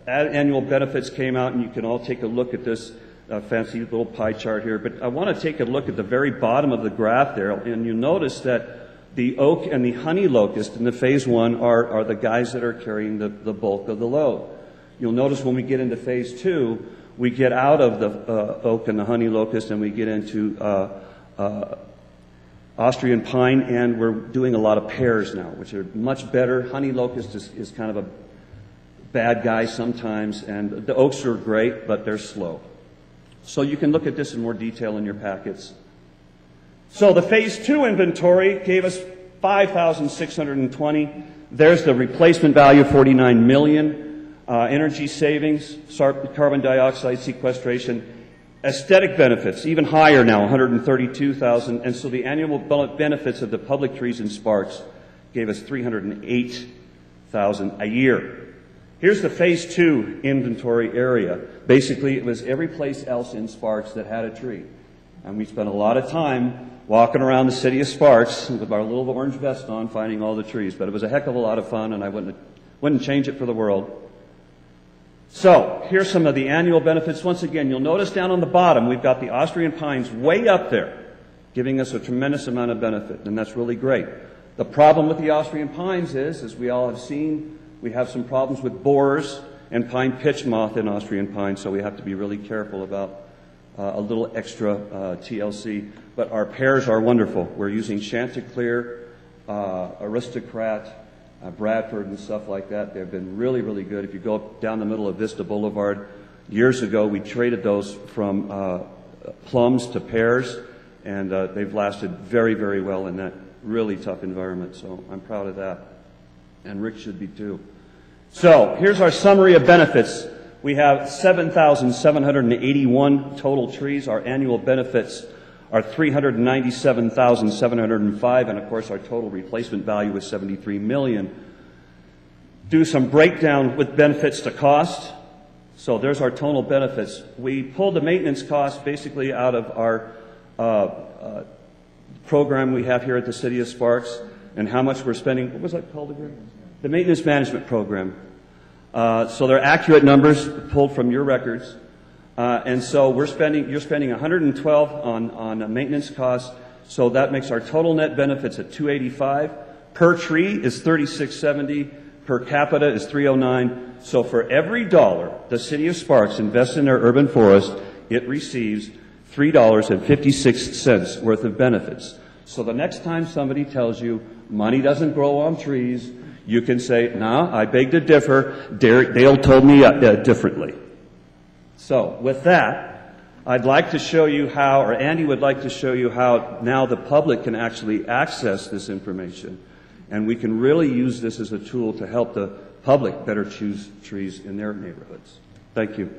annual benefits came out, and you can all take a look at this fancy little pie chart here. But I want to take a look at the very bottom of the graph there, and you notice that the oak and the honey locust in the Phase 1 are the guys that are carrying the bulk of the load. You'll notice when we get into Phase 2, we get out of the oak and the honey locust, and we get into Austrian pine, and we're doing a lot of pears now, which are much better. Honey locust is kind of a bad guy sometimes, and the oaks are great, but they're slow. So you can look at this in more detail in your packets. So the Phase 2 inventory gave us 5,620. There's the replacement value, $49 million. Energy savings, carbon dioxide sequestration, Aesthetic benefits, even higher now, $132,000. And so the annual benefits of the public trees in Sparks gave us $308,000 a year. Here's the Phase 2 inventory area. Basically, it was every place else in Sparks that had a tree. And we spent a lot of time walking around the city of Sparks with our little orange vest on, finding all the trees. But it was a heck of a lot of fun, and I wouldn't change it for the world. So, here's some of the annual benefits. Once again, you'll notice down on the bottom, we've got the Austrian pines way up there, giving us a tremendous amount of benefit, and that's really great. The problem with the Austrian pines is, as we all have seen, we have some problems with borers and pine pitch moth in Austrian pines, so we have to be really careful about a little extra TLC. But our pears are wonderful. We're using Chanticleer, Aristocrat, Bradford and stuff like that. They've been really, really good. If you go down the middle of Vista Boulevard, years ago we traded those from plums to pears, and they've lasted very, very well in that really tough environment. So I'm proud of that. And Rick should be too. So here's our summary of benefits. We have 7,781 total trees. Our annual benefits are $397,705, and of course our total replacement value is $73 million. Do some breakdown with benefits to cost. So there's our total benefits. We pulled the maintenance cost basically out of our program we have here at the City of Sparks, and how much we're spending. What was that called again? The maintenance management program. So they're accurate numbers pulled from your records. And so you're spending $112 on maintenance costs. So that makes our total net benefits at $285. Per tree is $36.70. Per capita is $309. So for every dollar the City of Sparks invests in their urban forest, it receives $3.56 worth of benefits. So the next time somebody tells you money doesn't grow on trees, you can say, "No, I beg to differ. Dale told me differently." So with that, I'd like to show you how, or Andy would like to show you how now the public can actually access this information. And we can really use this as a tool to help the public better choose trees in their neighborhoods. Thank you.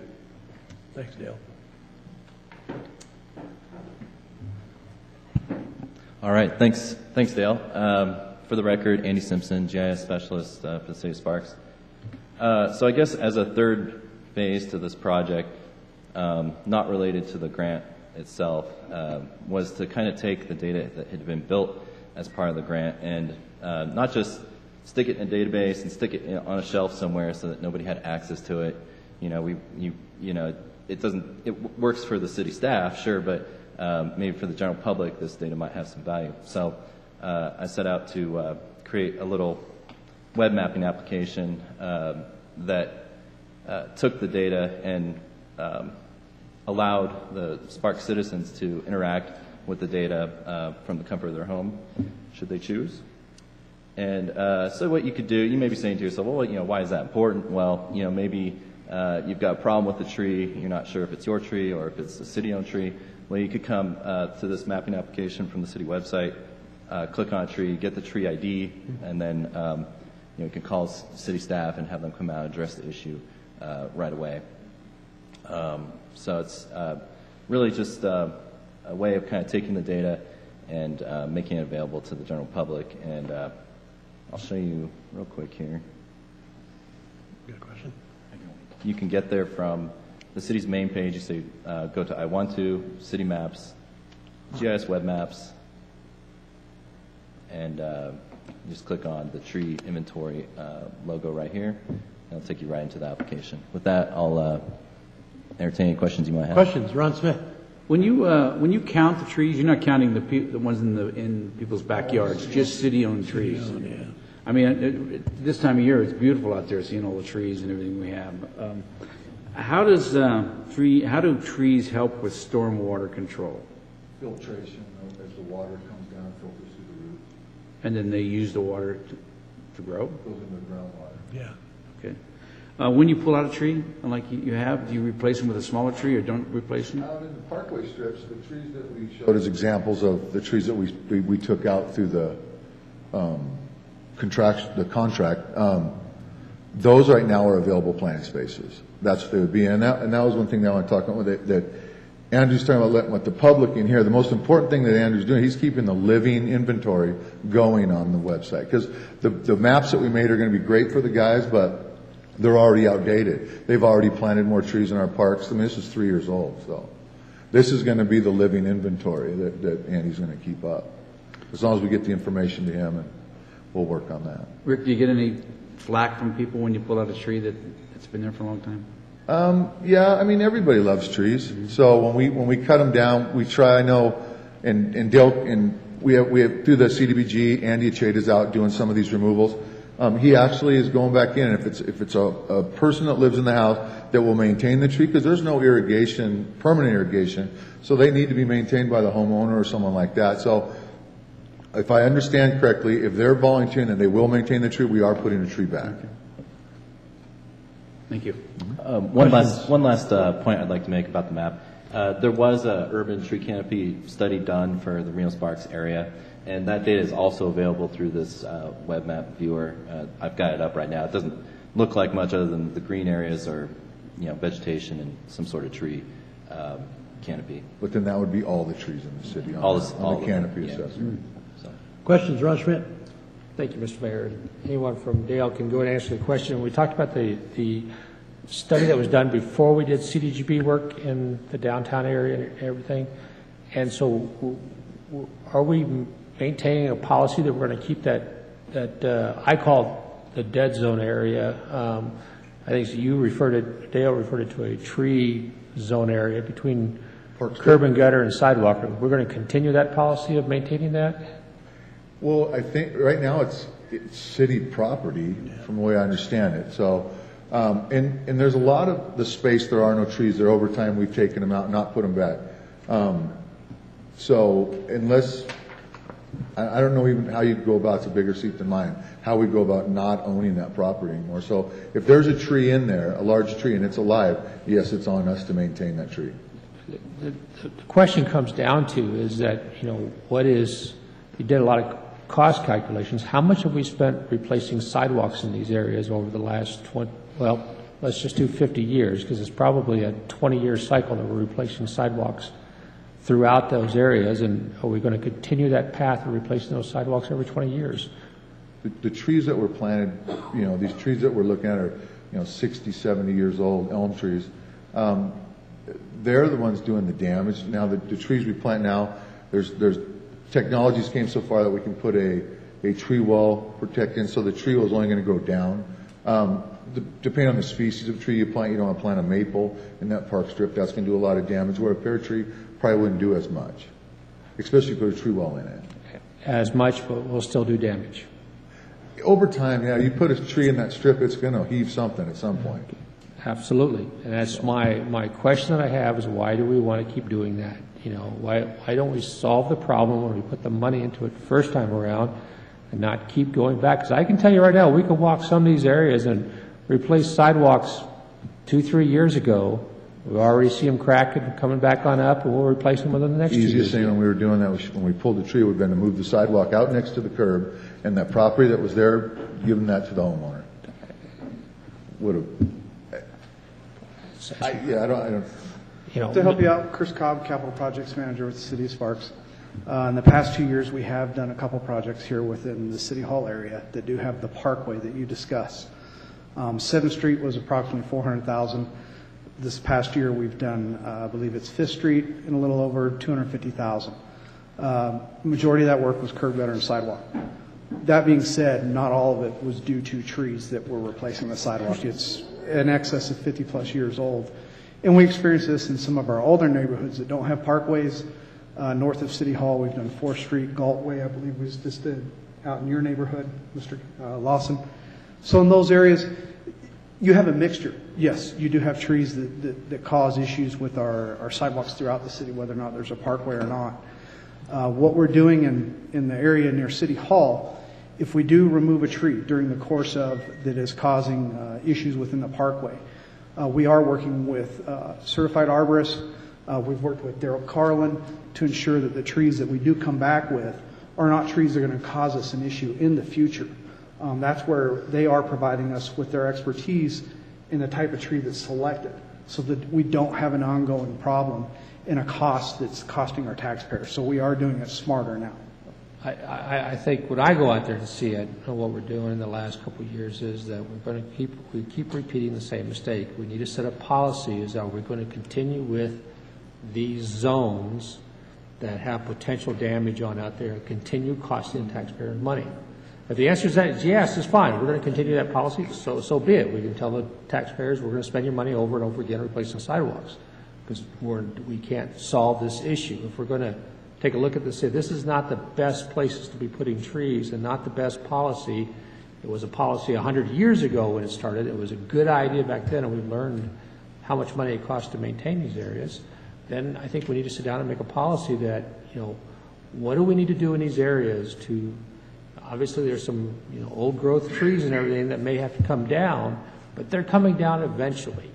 Thanks, Dale. All right, thanks Dale. For the record, Andy Simpson, GIS specialist for the City of Sparks. So I guess as a third phase to this project, not related to the grant itself, was to kind of take the data that had been built as part of the grant and not just stick it in a database and stick it on a shelf somewhere so that nobody had access to it. It works for the city staff, sure, but maybe for the general public, this data might have some value. So I set out to create a little web mapping application that took the data and allowed the Sparks citizens to interact with the data from the comfort of their home, should they choose. And so what you could do, you may be saying to yourself, well, why is that important? Well, maybe you've got a problem with the tree, you're not sure if it's your tree or if it's a city-owned tree. Well, you could come to this mapping application from the city website, click on a tree, get the tree ID, and then you can call city staff and have them come out and address the issue right away. So it's really just a way of kind of taking the data and making it available to the general public. And I'll show you real quick here. Got a question? You can get there from the city's main page. You say, go to I want to, City Maps, GIS Web Maps, and you just click on the tree inventory logo right here. It'll take you right into the application. With that, I'll entertain any questions you might have. Questions? Ron Smith. When you count the trees, you're not counting the ones in people's backyards, just city-owned trees. Yeah. I mean, this time of year, it's beautiful out there, seeing all the trees and everything we have. How do trees help with stormwater control? Filtration, as the water comes down, filters through the roots. And then they use the water to grow? Goes into the groundwater. Yeah. Okay. When you pull out a tree, like you have, do you replace them with a smaller tree or don't replace them? Out in the parkway strips, the trees that we showed as examples of the trees that we took out through the contract, those right now are available planting spaces. That's what they would be. And that was one thing that I want to talk about, that Andrew's talking about letting the public in here. The most important thing that Andrew's doing, he's keeping the living inventory going on the website. Because the maps that we made are going to be great for the guys, but they're already outdated. They've already planted more trees in our parks. I mean, this is 3 years old, so this is going to be the living inventory that Andy's going to keep up. As long as we get the information to him, and we'll work on that. Rick, do you get any flack from people when you pull out a tree that's been there for a long time? Yeah, I mean, everybody loves trees. Mm-hmm. So when we cut them down, we try. I know, and Dale, and we have through the CDBG, Andy Acheda's out doing some of these removals. He actually is going back in, and if it's a person that lives in the house that will maintain the tree, because there's no irrigation, permanent irrigation, so they need to be maintained by the homeowner or someone like that. So if I understand correctly, if they're volunteering and they will maintain the tree, we are putting the tree back. Okay. Thank you. One last point I'd like to make about the map. There was a urban tree canopy study done for the Reno Sparks area, and that data is also available through this web map viewer. I've got it up right now. It doesn't look like much other than the green areas or vegetation and some sort of tree canopy. But then that would be all the trees in the city on the canopy assessment. So. Questions, Ron Schmidt? Thank you, Mr. Mayor. Anyone from Dale can go and answer the question. We talked about the study that was done before we did CDGB work in the downtown area and everything. And so are we maintaining a policy that we're going to keep that I call the dead zone area? I think Dale referred it to a tree zone area between curb and gutter and sidewalk. We're going to continue that policy of maintaining that? Well, I think right now it's city property, from the way I understand it. So, and there's a lot of the space. There are no trees there. Over time, we've taken them out and not put them back. So, unless I don't know even how you go about, it's a bigger seat than mine, how we go about not owning that property anymore. So, if there's a tree in there, a large tree, and it's alive, yes, it's on us to maintain that tree. The question comes down to is that you did a lot of cost calculations. How much have we spent replacing sidewalks in these areas over the last let's just do 50 years, because it's probably a 20-year cycle that we're replacing sidewalks throughout those areas. And are we going to continue that path of replacing those sidewalks every 20 years? The trees that were planted, these trees that we're looking at are, 60, 70 years old, elm trees. They're the ones doing the damage. Now, the trees we plant now, there's technologies came so far that we can put a tree wall protecting, so the tree wall is only going to go down. Depending on the species of tree you plant, you don't want to plant a maple in that park strip. That's going to do a lot of damage, where a pear tree probably wouldn't do as much, especially if you put a tree wall in it. As much, but will still do damage. Over time, yeah, you put a tree in that strip, it's going to heave something at some point. Absolutely. And that's my question that I have is, why do we want to keep doing that? Why don't we solve the problem when we put the money into it first time around and not keep going back? Because I can tell you right now, we could walk some of these areas and replace sidewalks 2-3 years ago. We already see them cracking, coming back on up, and we'll replace them within the next 2 years. The easiest thing when we were doing that was when we pulled the tree would have been to move the sidewalk out next to the curb, and that property that was there, give them that to the homeowner. Would have. I don't. To help you out, Chris Cobb, Capital Projects Manager with the City of Sparks. In the past 2 years, we have done a couple projects here within the City Hall area that do have the parkway that you discussed. 7th Street was approximately $400,000. This past year, we've done, I believe it's 5th Street, in a little over $250,000. Majority of that work was curb, gutter, and sidewalk. That being said, not all of it was due to trees that were replacing the sidewalk. It's in excess of 50-plus years old. And we experience this in some of our older neighborhoods that don't have parkways. North of City Hall, we've done 4th Street, Galtway, I believe was just out in your neighborhood, Mr. Lawson. So in those areas, you have a mixture. Yes, you do have trees that cause issues with our sidewalks throughout the city, whether or not there's a parkway or not. What we're doing in the area near City Hall, if we do remove a tree during the course of that is causing issues within the parkway, we are working with certified arborists. We've worked with Daryl Carlin to ensure that the trees that we do come back with are not trees that are going to cause us an issue in the future. That's where they are providing us with their expertise in the type of tree that's selected, so that we don't have an ongoing problem. in a cost that's costing our taxpayers. So we are doing it smarter now. I think when I go out there to see it, and what we're doing in the last couple of years is that we keep repeating the same mistake. We need to set a policy is that we're going to continue with these zones that have potential damage on out there and continue costing the taxpayers money. If the answer is that is yes, it's fine. We're going to continue that policy, so be it. We can tell the taxpayers we're going to spend your money over and over again replacing sidewalks because we can't solve this issue. If we're going to take a look at this, say this is not the best places to be putting trees and not the best policy. It was a policy 100 years ago when it started. It was a good idea back then, and we learned how much money it costs to maintain these areas. Then I think we need to sit down and make a policy that, what do we need to do in these areas to, obviously there's some, old growth trees and everything that may have to come down, but they're coming down eventually.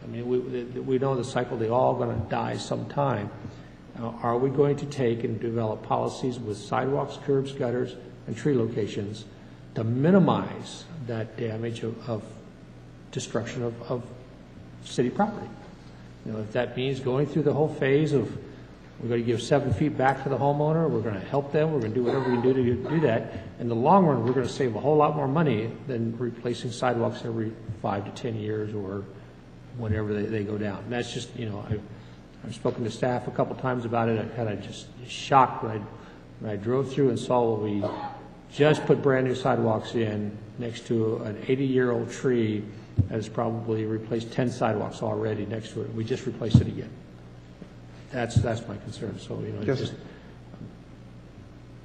I mean, we know the cycle, they're all going to die sometime. Are we going to take and develop policies with sidewalks, curbs, gutters, and tree locations to minimize that damage of destruction of city property? If that means going through the whole phase of we're going to give 7 feet back to the homeowner, we're going to help them, we're going to do whatever we can do to do that. In the long run, we're going to save a whole lot more money than replacing sidewalks every 5 to 10 years or whenever they go down. And that's just, I've spoken to staff a couple times about it. I kind of just shocked when I drove through and saw what we just put brand new sidewalks in next to an 80-year-old tree that has probably replaced 10 sidewalks already next to it. We just replaced it again. That's my concern. So, Yes. just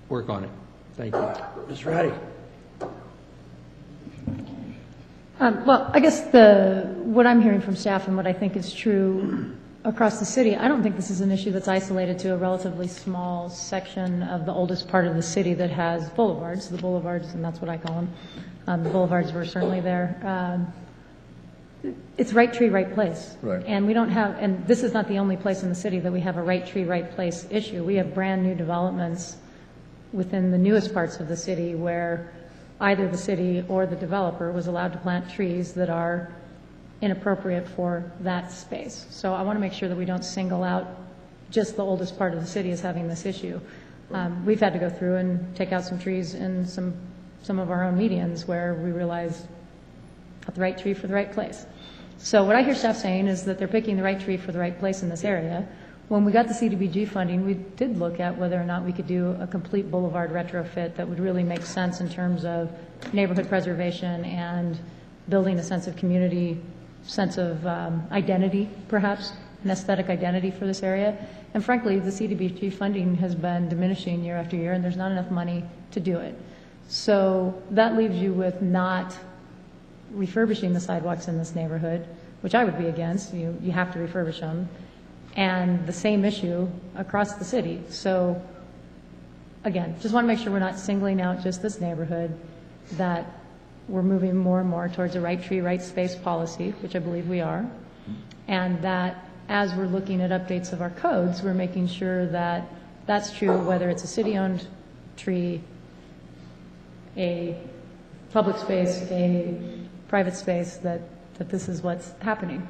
work on it. Thank you. Ms. Ratty. Well, I guess what I'm hearing from staff and what I think is true across the city, I don't think this is an issue that's isolated to a relatively small section of the oldest part of the city that has boulevards, the boulevards, and that's what I call them. The boulevards were certainly there. It's right tree, right place. Right. And we don't have, and this is not the only place in the city that we have a right tree, right place issue. We have brand new developments within the newest parts of the city where either the city or the developer was allowed to plant trees that are inappropriate for that space. So I want to make sure that we don't single out just the oldest part of the city as having this issue. We've had to go through and take out some trees in some of our own medians where we realized not the right tree for the right place. So what I hear staff saying is that they're picking the right tree for the right place in this area. When we got the CDBG funding, we did look at whether or not we could do a complete boulevard retrofit that would really make sense in terms of neighborhood preservation and building a sense of community, sense of identity, perhaps, an aesthetic identity for this area. And frankly, the CDBG funding has been diminishing year after year, and there's not enough money to do it. So that leaves you with not refurbishing the sidewalks in this neighborhood, which I would be against. You have to refurbish them. And the same issue across the city. So again, just want to make sure we're not singling out just this neighborhood, that we're moving more and more towards a right tree, right space policy, which I believe we are, and that as we're looking at updates of our codes, we're making sure that that's true whether it's a city-owned tree, a public space, a private space, that this is what's happening.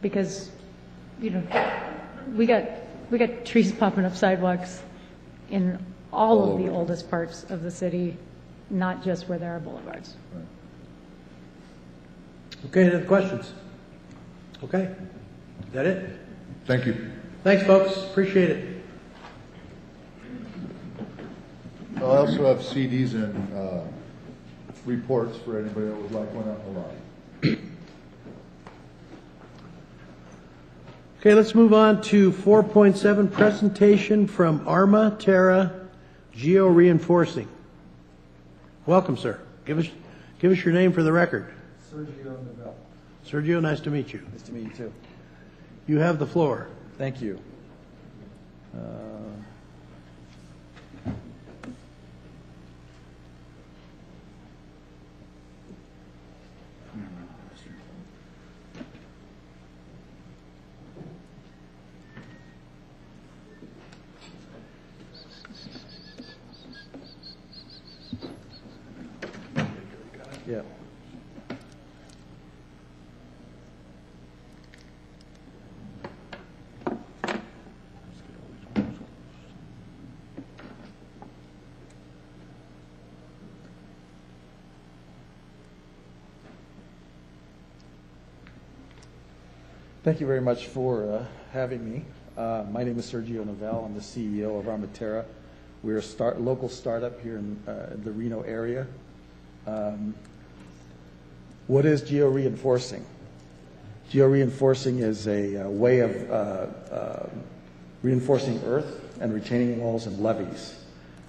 Because, we got trees popping up sidewalks in all of the oldest parts of the city, not just where there are boulevards. Okay, any other questions? Okay, is that it? Thank you. Thanks, folks. Appreciate it. I also have CDs and reports for anybody that would like one out in the lobby. Okay, let's move on to 4.7, presentation from Arma Terra Geo-Reinforcing. Welcome, sir. Give us your name for the record. Sergio Novell. Sergio, nice to meet you. Nice to meet you too. You have the floor. Thank you. Yeah. Thank you very much for having me. My name is Sergio Novell. I'm the CEO of Armatera. We're a local startup here in the Reno area. What is georeinforcing? Georeinforcing is a way of reinforcing earth and retaining walls and levees.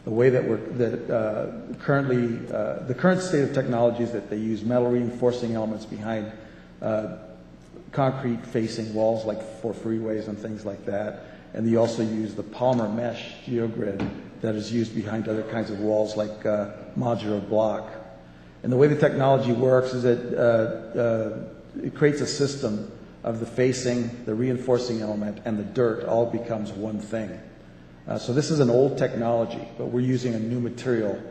The way that the current state of technology is that they use metal reinforcing elements behind concrete facing walls, like for freeways and things like that. And they also use the polymer mesh geogrid that is used behind other kinds of walls, like modular block. And the way the technology works is that it creates a system of the facing, the reinforcing element, and the dirt all becomes one thing. So this is an old technology, but we're using a new material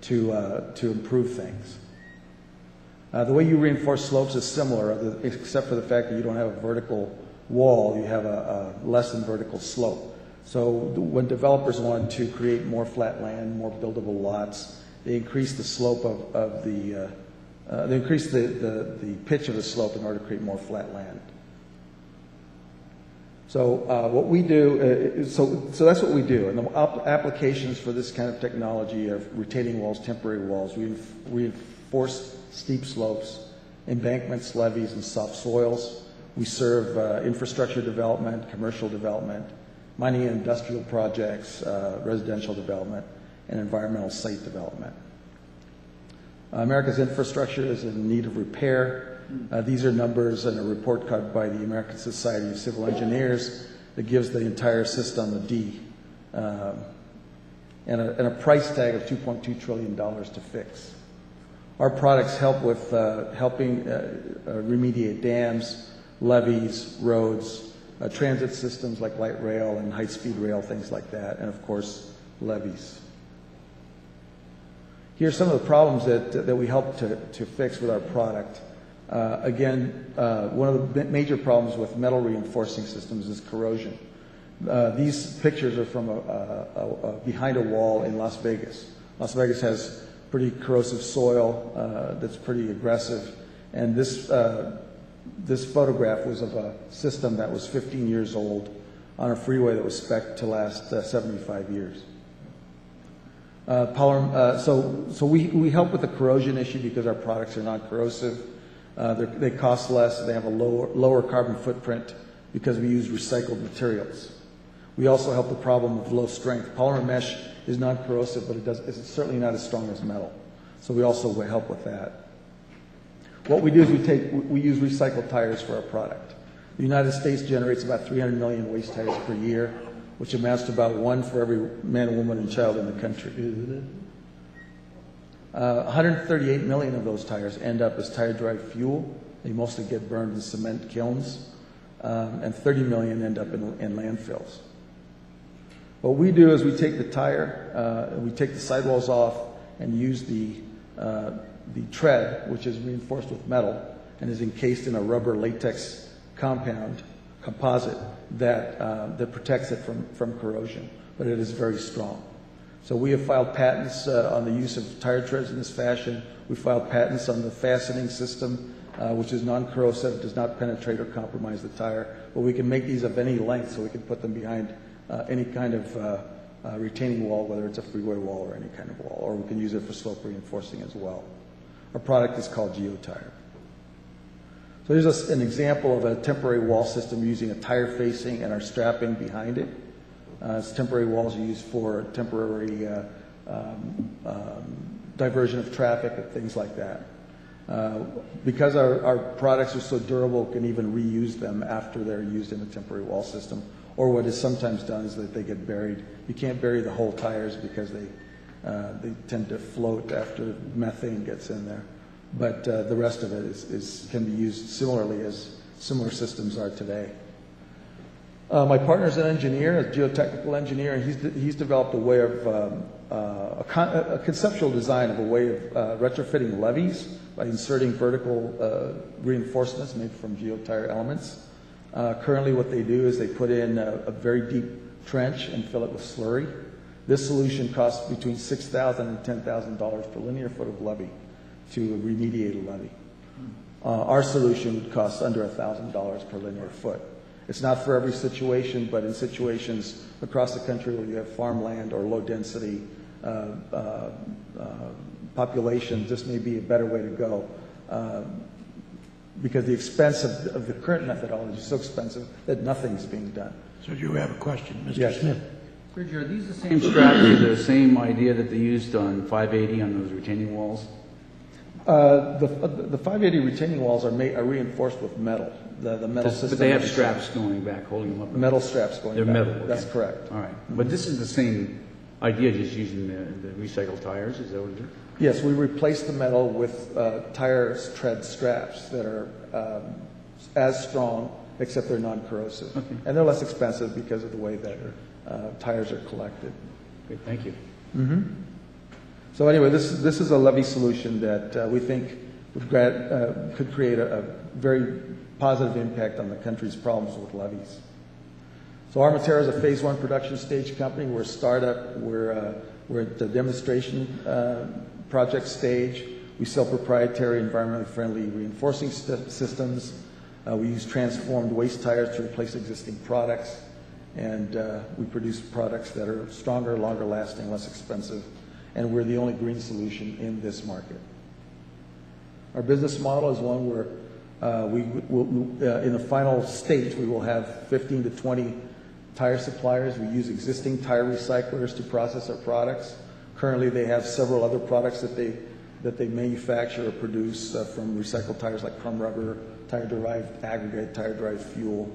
to improve things. The way you reinforce slopes is similar, except for the fact that you don't have a vertical wall, you have a less than vertical slope. So when developers want to create more flat land, more buildable lots, they increase the slope they increase the pitch of the slope in order to create more flat land. So what we do, so that's what we do. And the applications for this kind of technology are retaining walls, temporary walls, reinforced steep slopes, embankments, levees, and soft soils. We serve infrastructure development, commercial development, mining and industrial projects, residential development, and environmental site development. America's infrastructure is in need of repair. These are numbers in a report card by the American Society of Civil Engineers that gives the entire system a D and a price tag of $2.2 trillion to fix. Our products help with helping remediate dams, levees, roads, transit systems like light rail and high-speed rail, things like that, and of course, levees. Here are some of the problems that we help to fix with our product. Again, one of the major problems with metal reinforcing systems is corrosion. These pictures are from behind a wall in Las Vegas. Las Vegas has pretty corrosive soil that's pretty aggressive, and this photograph was of a system that was 15 years old on a freeway that was spec'd to last 75 years. So we help with the corrosion issue because our products are non-corrosive. They cost less. They have a lower carbon footprint because we use recycled materials. We also help the problem of low strength. Polymer mesh is non-corrosive, but it's certainly not as strong as metal. So we also help with that. What we do is we use recycled tires for our product. The United States generates about 300 million waste tires per year, which amounts to about one for every man, woman, and child in the country. 138 million of those tires end up as tire-derived fuel. They mostly get burned in cement kilns, and 30 million end up in landfills. What we do is we take the tire, we take the sidewalls off, and use the tread, which is reinforced with metal and is encased in a rubber latex composite that protects it from corrosion, but it is very strong. So we have filed patents on the use of tire treads in this fashion. We filed patents on the fastening system, which is non-corrosive, does not penetrate or compromise the tire, but we can make these of any length, so we can put them behind any kind of retaining wall, whether it's a freeway wall or any kind of wall, or we can use it for slope reinforcing as well. Our product is called GeoTire. So here's an example of a temporary wall system using a tire facing and our strapping behind it. Temporary walls are used for temporary diversion of traffic and things like that. Because our products are so durable, we can even reuse them after they're used in a temporary wall system. Or what is sometimes done is that they get buried. You can't bury the whole tires because they tend to float after methane gets in there. But the rest of it can be used similarly as similar systems are today. My partner's an engineer, a geotechnical engineer, and he's developed a way of a conceptual design of a way of retrofitting levees by inserting vertical reinforcements made from GeoTire elements. Currently what they do is they put in a very deep trench and fill it with slurry. This solution costs between $6,000 and $10,000 per linear foot of levee to remediate a levee. Our solution would cost under $1,000 per linear foot. It's not for every situation, but in situations across the country where you have farmland or low density population, this may be a better way to go. Because the expense of the current methodology is so expensive that nothing's being done. So you have a question, Mr. Yes. Smith? Bridger, are these the same straps or the same idea that they used on 580 on those retaining walls? The 580 retaining walls are reinforced with metal. The metal system. But they have straps going back, holding them up. Metal straps going They're back. metal. Okay. That's correct. All right. But this is the same idea, just using the recycled tires. Is that what it is? Yes, we replaced the metal with tire tread straps that are as strong, except they're non-corrosive. Okay. And they're less expensive because of the way that tires are collected. Great, thank you. Mm-hmm. So anyway, this is a levee solution that we think could create a very positive impact on the country's problems with levees. So Armatera is a phase 1 production stage company. We're a startup. We're at the demonstration project stage. We sell proprietary environmentally friendly reinforcing systems. We use transformed waste tires to replace existing products. And we produce products that are stronger, longer lasting, less expensive. And we're the only green solution in this market. Our business model is one where in the final stage, we will have 15 to 20 tire suppliers. We use existing tire recyclers to process our products. Currently, they have several other products that they manufacture or produce from recycled tires like chrome rubber, tire-derived aggregate, tire-derived fuel.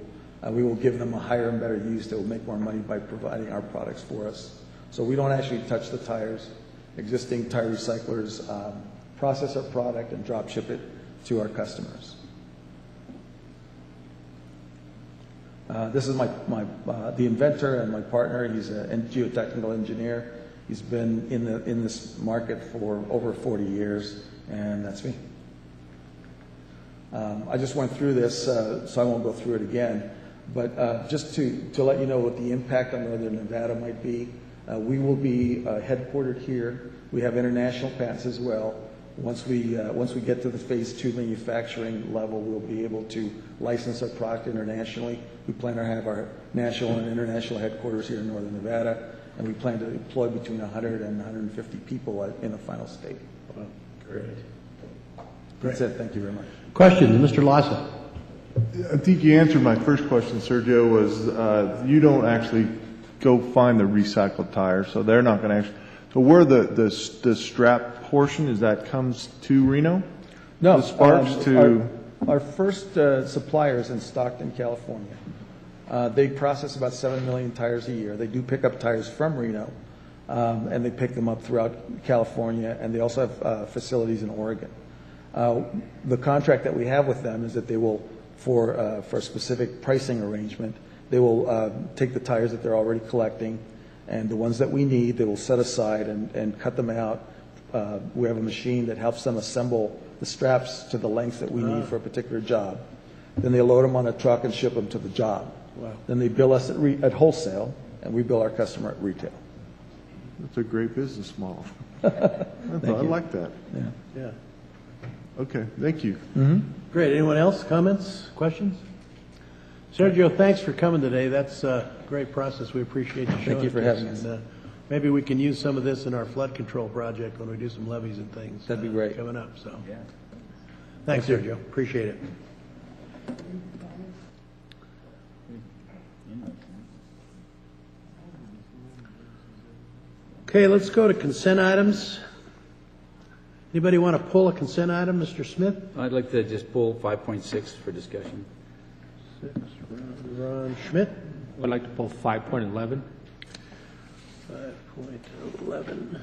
We will give them a higher and better use that will make more money by providing our products for us. So we don't actually touch the tires. Existing tire recyclers process our product and drop ship it to our customers. This is the inventor and my partner. He's a geotechnical engineer. He's been in this market for over 40 years, and that's me. I just went through this, so I won't go through it again. But just to let you know what the impact on Northern Nevada might be, we will be headquartered here. We have international patents as well. Once we get to the phase 2 manufacturing level, we'll be able to license our product internationally. We plan to have our national and international headquarters here in Northern Nevada, and we plan to employ between 100 and 150 people in the final state. Well, great. That's it. Thank you very much. Questions, Mr. Lawson? I think you answered my first question, Sergio, was you don't actually go find the recycled tires, so they're not going to actually. So where the strap portion is that comes to Reno? No, the Sparks to our first supplier is in Stockton, California. They process about 7 million tires a year. They do pick up tires from Reno, and they pick them up throughout California, and they also have facilities in Oregon. The contract that we have with them is that they will, for a specific pricing arrangement, they will take the tires that they're already collecting, and the ones that we need, they will set aside and cut them out. We have a machine that helps them assemble the straps to the length that we need for a particular job. Then they load them on a truck and ship them to the job. Wow. Then they bill us at wholesale, and we bill our customer at retail. That's a great business model. I like that. Yeah. Okay, thank you. Mm-hmm. Great. Anyone else? Comments? Questions? Sergio, thanks for coming today. That's a great process. We appreciate you showing Thank you for it to us. having us. And, maybe we can use some of this in our flood control project when we do some levees and things. That'd be great. Coming up. So, Yeah. Thanks, Thank you. Sergio. Appreciate it. Okay, let's go to consent items. Anybody want to pull a consent item, Mr. Smith? I'd like to just pull 5.6 for discussion. Ron Schmidt. I'd like to pull 5.11. 5.11.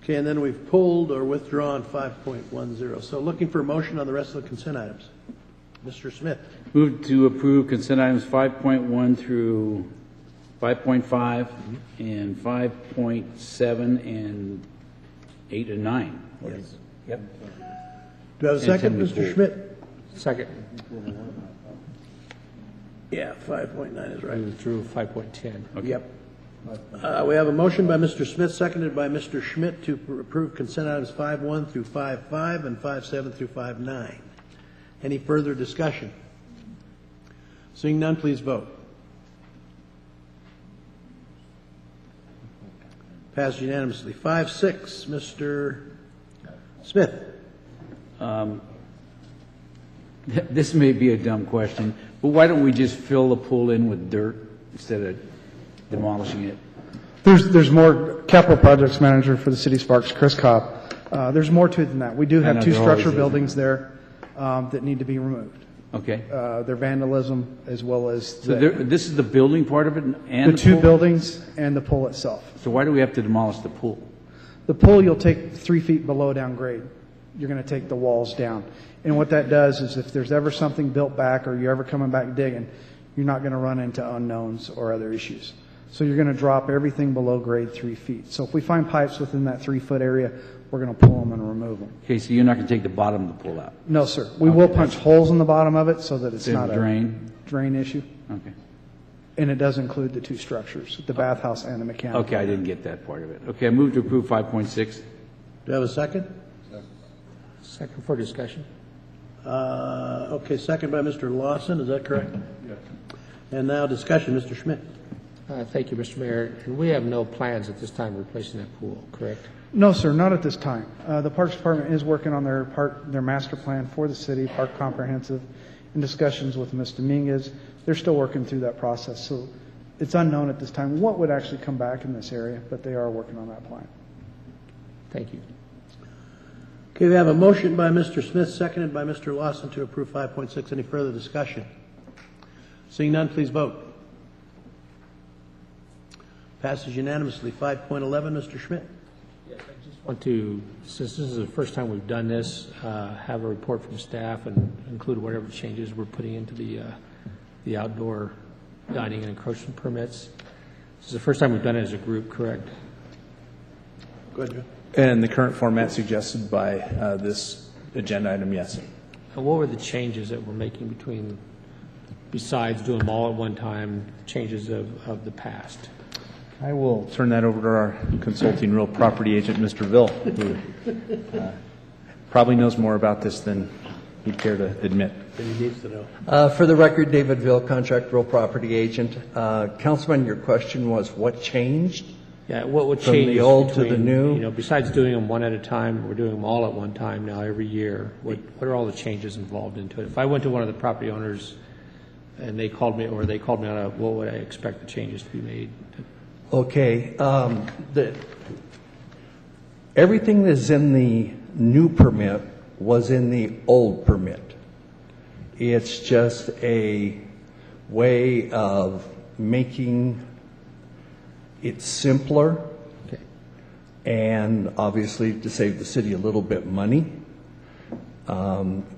Okay, and then we've pulled or withdrawn 5.10. So looking for a motion on the rest of the consent items. Mr. Smith. Move to approve consent items 5.1 through 5.5 and 5.7 and 8 and 9. Yes. Yep. Do I have a second, Mr. Schmidt? Second. Yeah, 5.9 is right. Move through 5.10. Yep. We have a motion by Mr. Smith, seconded by Mr. Schmidt, to approve consent items 5.1 through 5.5 and 5.7 through 5.9. Any further discussion? Seeing none, please vote. Passed unanimously. 5.6, Mr. Smith. This may be a dumb question, but why don't we just fill the pool in with dirt instead of demolishing it? There's more. Capital Projects Manager for the City of Sparks, Chris Cobb. There's more to it than that. We do have two structure buildings there that need to be removed. Okay. Their vandalism as well as So this is the building part of it and the two pool? buildings and the pool itself. So why do we have to demolish the pool? The pool you'll take 3 feet below down grade. You're going to take the walls down. And what that does is if there's ever something built back or you're ever coming back digging, you're not going to run into unknowns or other issues. So you're going to drop everything below grade 3 feet. So if we find pipes within that 3-foot area, we're going to pull them and remove them. Okay, so you're not going to take the bottom of the pool out? No, sir. We will punch holes in the bottom of it so that it's not a drain issue. Okay. And it does include the two structures, the bathhouse and the mechanical. Okay, I didn't get that part of it. Okay, I move to approve 5.6. Do I have a second? Second for discussion. Okay, second by Mr. Lawson, is that correct? Yes. And now discussion, Mr. Schmidt. Thank you, Mr. Mayor. And we have no plans at this time of replacing that pool, correct? No, sir, not at this time. The Parks Department is working on their master plan for the city, Park Comprehensive, in discussions with Ms. Dominguez. They're still working through that process, so it's unknown at this time what would actually come back in this area, but they are working on that plan. Thank you. Okay, we have a motion by Mr. Smith, seconded by Mr. Lawson to approve 5.6. Any further discussion? Seeing none, please vote. Passes unanimously. 5.11, Mr. Schmidt. Yes, I just want to, since this is the first time we've done this, have a report from staff and include whatever changes we're putting into the outdoor dining and encroachment permits. This is the first time we've done it as a group, correct? Go ahead, Joe. In the current format suggested by this agenda item, yes. And what were the changes that we're making besides doing them all at one time, changes of the past? I will turn that over to our consulting real property agent, Mr. Ville, who probably knows more about this than he'd care to admit. Then he needs to know. For the record, David Ville, contract real property agent. Councilman, your question was what changed? Yeah, what would from change the old between, to the new? You know, besides doing them one at a time, we're doing them all at one time now every year. What are all the changes involved into it? If I went to one of the property owners and they called me, or they called me on what would I expect the changes to be made? Okay, everything that's in the new permit was in the old permit. It's just a way of making it simpler, and obviously to save the city a little bit money.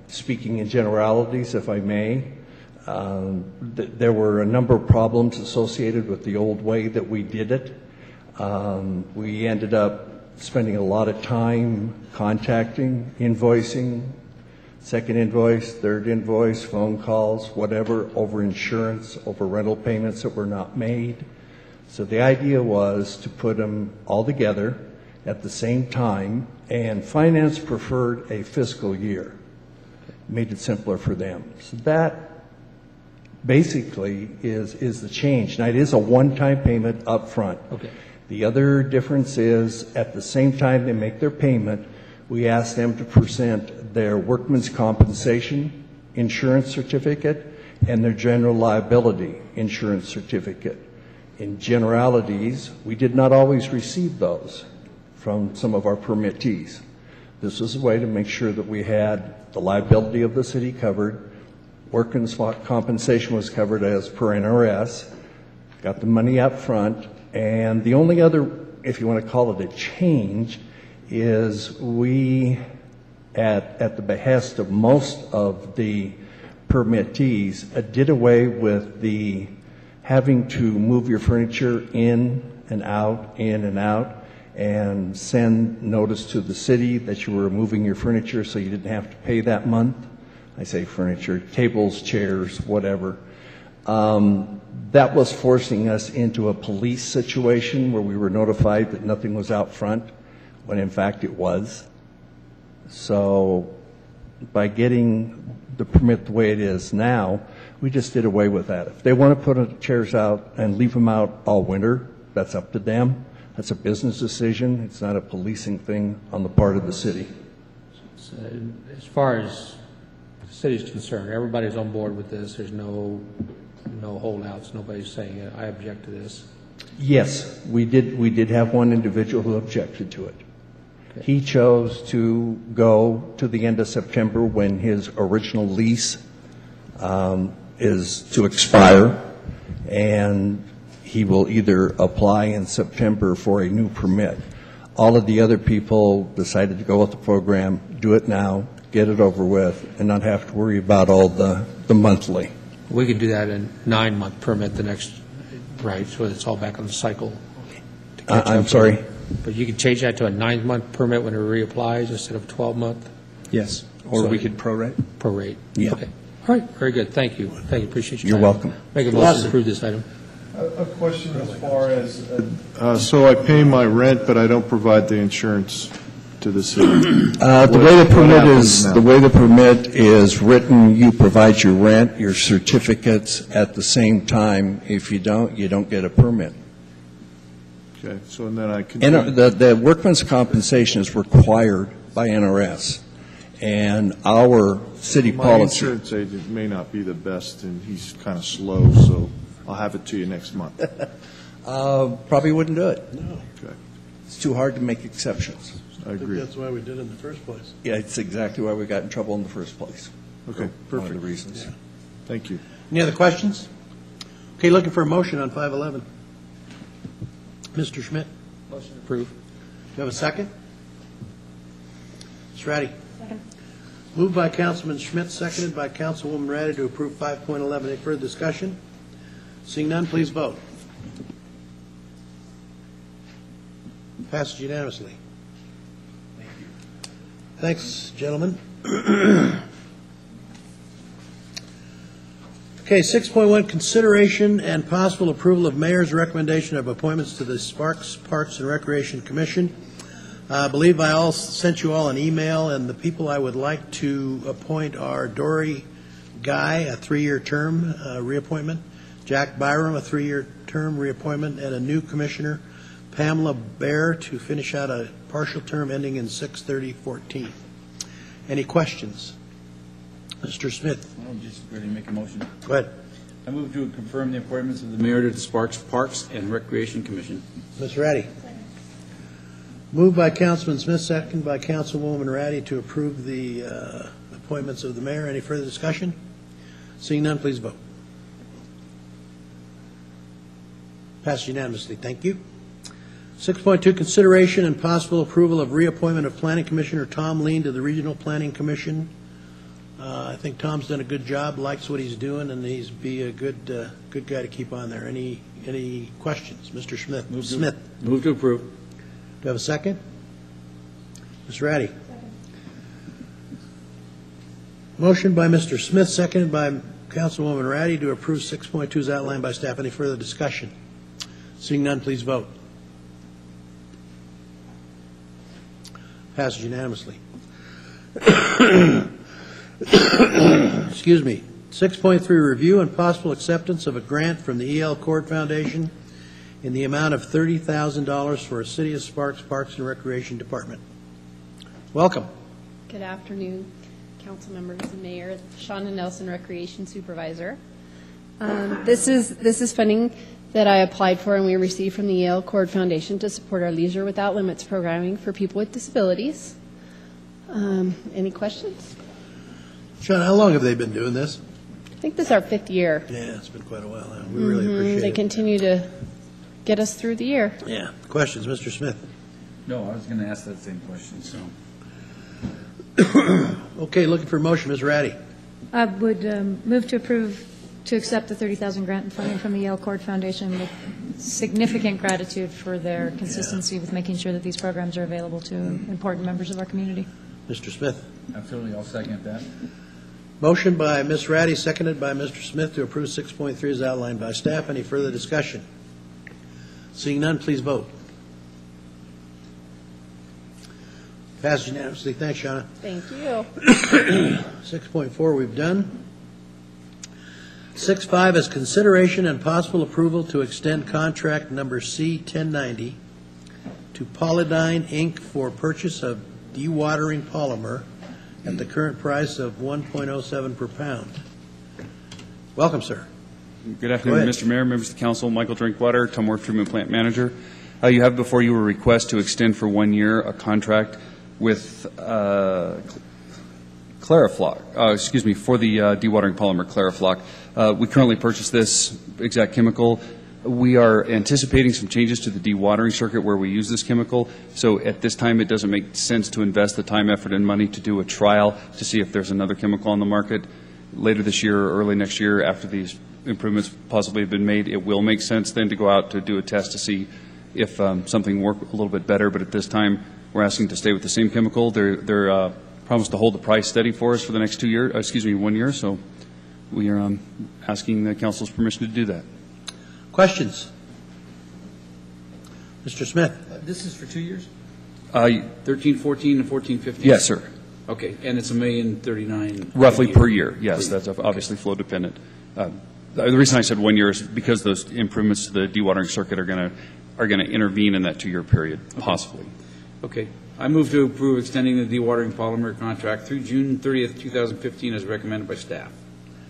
Speaking in generalities, if I may, there were a number of problems associated with the old way that we did it. We ended up spending a lot of time contacting, invoicing, second invoice, third invoice, phone calls, whatever, over insurance, over rental payments that were not made. So the idea was to put them all together at the same time, and finance preferred a fiscal year. Made it simpler for them. So that basically is the change. Now, it is a one-time payment up front. Okay. The other difference is at the same time they make their payment, we ask them to present their workman's compensation insurance certificate and their general liability insurance certificate. In generalities, we did not always receive those from some of our permittees. This was a way to make sure that we had the liability of the city covered, workman's compensation was covered as per NRS, got the money up front, and the only other, if you want to call it a change, is we, at the behest of most of the permittees, did away with the having to move your furniture in and out, and send notice to the city that you were moving your furniture so you didn't have to pay that month. I say furniture, tables, chairs, whatever. That was forcing us into a police situation where we were notified that nothing was out front, when in fact it was. So by getting the permit the way it is now, we just did away with that. If they want to put chairs out and leave them out all winter, that's up to them. That's a business decision. It's not a policing thing on the part of the city. So, as far as the city's concerned, everybody's on board with this. There's no holdouts. Nobody's saying, I object to this. Yes, we did have one individual who objected to it. Okay. He chose to go to the end of September when his original lease is to expire, and he will either apply in September for a new permit. All of the other people decided to go with the program, do it now, get it over with, and not have to worry about all the monthly. We could do that in 9-month permit the next, right, so it's all back on the cycle. I'm sorry? But you could change that to a 9-month permit when it reapplies instead of 12-month? Yes, or we could prorate. Prorate. Yeah. Okay. All right, very good. Thank you. Thank you. Appreciate your You're time. welcome. Make a motion to approve this item. A question as far as, so I pay my rent, but I don't provide the insurance to the city. The way the permit is written, you provide your rent, your certificates at the same time. If you don't get a permit. Okay, so and then I can. The workman's compensation is required by NRS, and our city My policy. insurance agent may not be the best, and he's kind of slow, so I'll have it to you next month. Probably wouldn't do it. No. Okay. It's too hard to make exceptions. I I think agree. that's why we did it in the first place. Yeah, it's exactly why we got in trouble in the first place. Okay, One perfect. of the reasons. Thank you. Any other questions? Okay, looking for a motion on 511. Mr. Schmidt, do Motion approved. you have a second? Ms. Ratty? Second. Moved by Councilman Schmidt, seconded by Councilwoman Ratty to approve 5.11. Any further discussion? Seeing none, please vote. Passes unanimously. Thanks, gentlemen. Okay, 6.1, consideration and possible approval of mayor's recommendation of appointments to the Sparks Parks and Recreation Commission. I believe I all sent you all an email, and the people I would like to appoint are Dory Guy, a 3-year term reappointment, Jack Byram, a 3-year term reappointment, and a new commissioner, Pamela Bear, to finish out a partial term ending in 6/30/14. Any questions? Mr. Smith. I'm just ready to make a motion. Go ahead. I move to confirm the appointments of the mayor to the Sparks Parks and Recreation Commission. Ms. Ratty. Moved by Councilman Smith, second by Councilwoman Ratty to approve the appointments of the mayor. Any further discussion? Seeing none, please vote. Passed unanimously. Thank you. 6.2, consideration and possible approval of reappointment of Planning Commissioner Tom Lean to the Regional Planning Commission. I think Tom's done a good job, likes what he's doing, and he's be a good guy to keep on there. Any questions? Mr. Smith. Move to approve. Do you have a second? Ms. Ratty. Motion by Mr. Smith, seconded by Councilwoman Ratty to approve 6.2 as outlined by staff. Any further discussion? Seeing none, please vote. Passes unanimously. Excuse me. 6.3, review and possible acceptance of a grant from the E.L. Cord Foundation in the amount of $30,000 for a City of Sparks Parks and Recreation Department. Welcome. Good afternoon, council members and mayor. Shauna Nelson, Recreation Supervisor. This is funding that I applied for and we received from the Yale Cord Foundation to support our Leisure Without Limits programming for people with disabilities. Any questions? Sean, how long have they been doing this? I think this is our 5th year. Yeah, it's been quite a while now. We really appreciate They it. continue to get us through the year. Yeah. Questions, Mr. Smith? No, I was going to ask that same question, so. Okay, looking for a motion, Ms. Ratty. I would move to approve to accept the $30,000 grant in funding from the Yale Cord Foundation with significant gratitude for their consistency with making sure that these programs are available to important members of our community. Mr. Smith. Absolutely, I'll second that. Motion by Ms. Ratty, seconded by Mr. Smith to approve 6.3 as outlined by staff. Any further discussion? Seeing none, please vote. Passes unanimously. Thanks, Shauna. Thank you. 6.4 we've done. 6.5 is consideration and possible approval to extend contract number C-1090 to Polydyne, Inc. for purchase of dewatering polymer at the current price of $1.07 per pound. Welcome, sir. Good afternoon, Mr. Mayor, members of the council. Michael Drinkwater, Tumworth Treatment Plant Manager. You have before you a request to extend for 1 year a contract with Clarifloc, for the dewatering polymer Clarifloc. We currently purchase this exact chemical. We are anticipating some changes to the dewatering circuit where we use this chemical. So at this time, it doesn't make sense to invest the time, effort, and money to do a trial to see if there's another chemical on the market. Later this year or early next year, after these improvements possibly have been made, it will make sense then to go out to do a test to see if something worked a little bit better. But at this time, we're asking to stay with the same chemical. They're promised to hold the price steady for us for the next 1 year. So we are asking the council's permission to do that. Questions? Mr. Smith. This is for 2 years? 13, 14, and 14, 15? Yes, sir. Okay, and it's $1,039,000 roughly per year. Yes, that's obviously flow dependent. The reason I said 1 year is because those improvements to the dewatering circuit are going to intervene in that 2 year period, possibly. Okay. I move to approve extending the dewatering polymer contract through June 30th, 2015 as recommended by staff.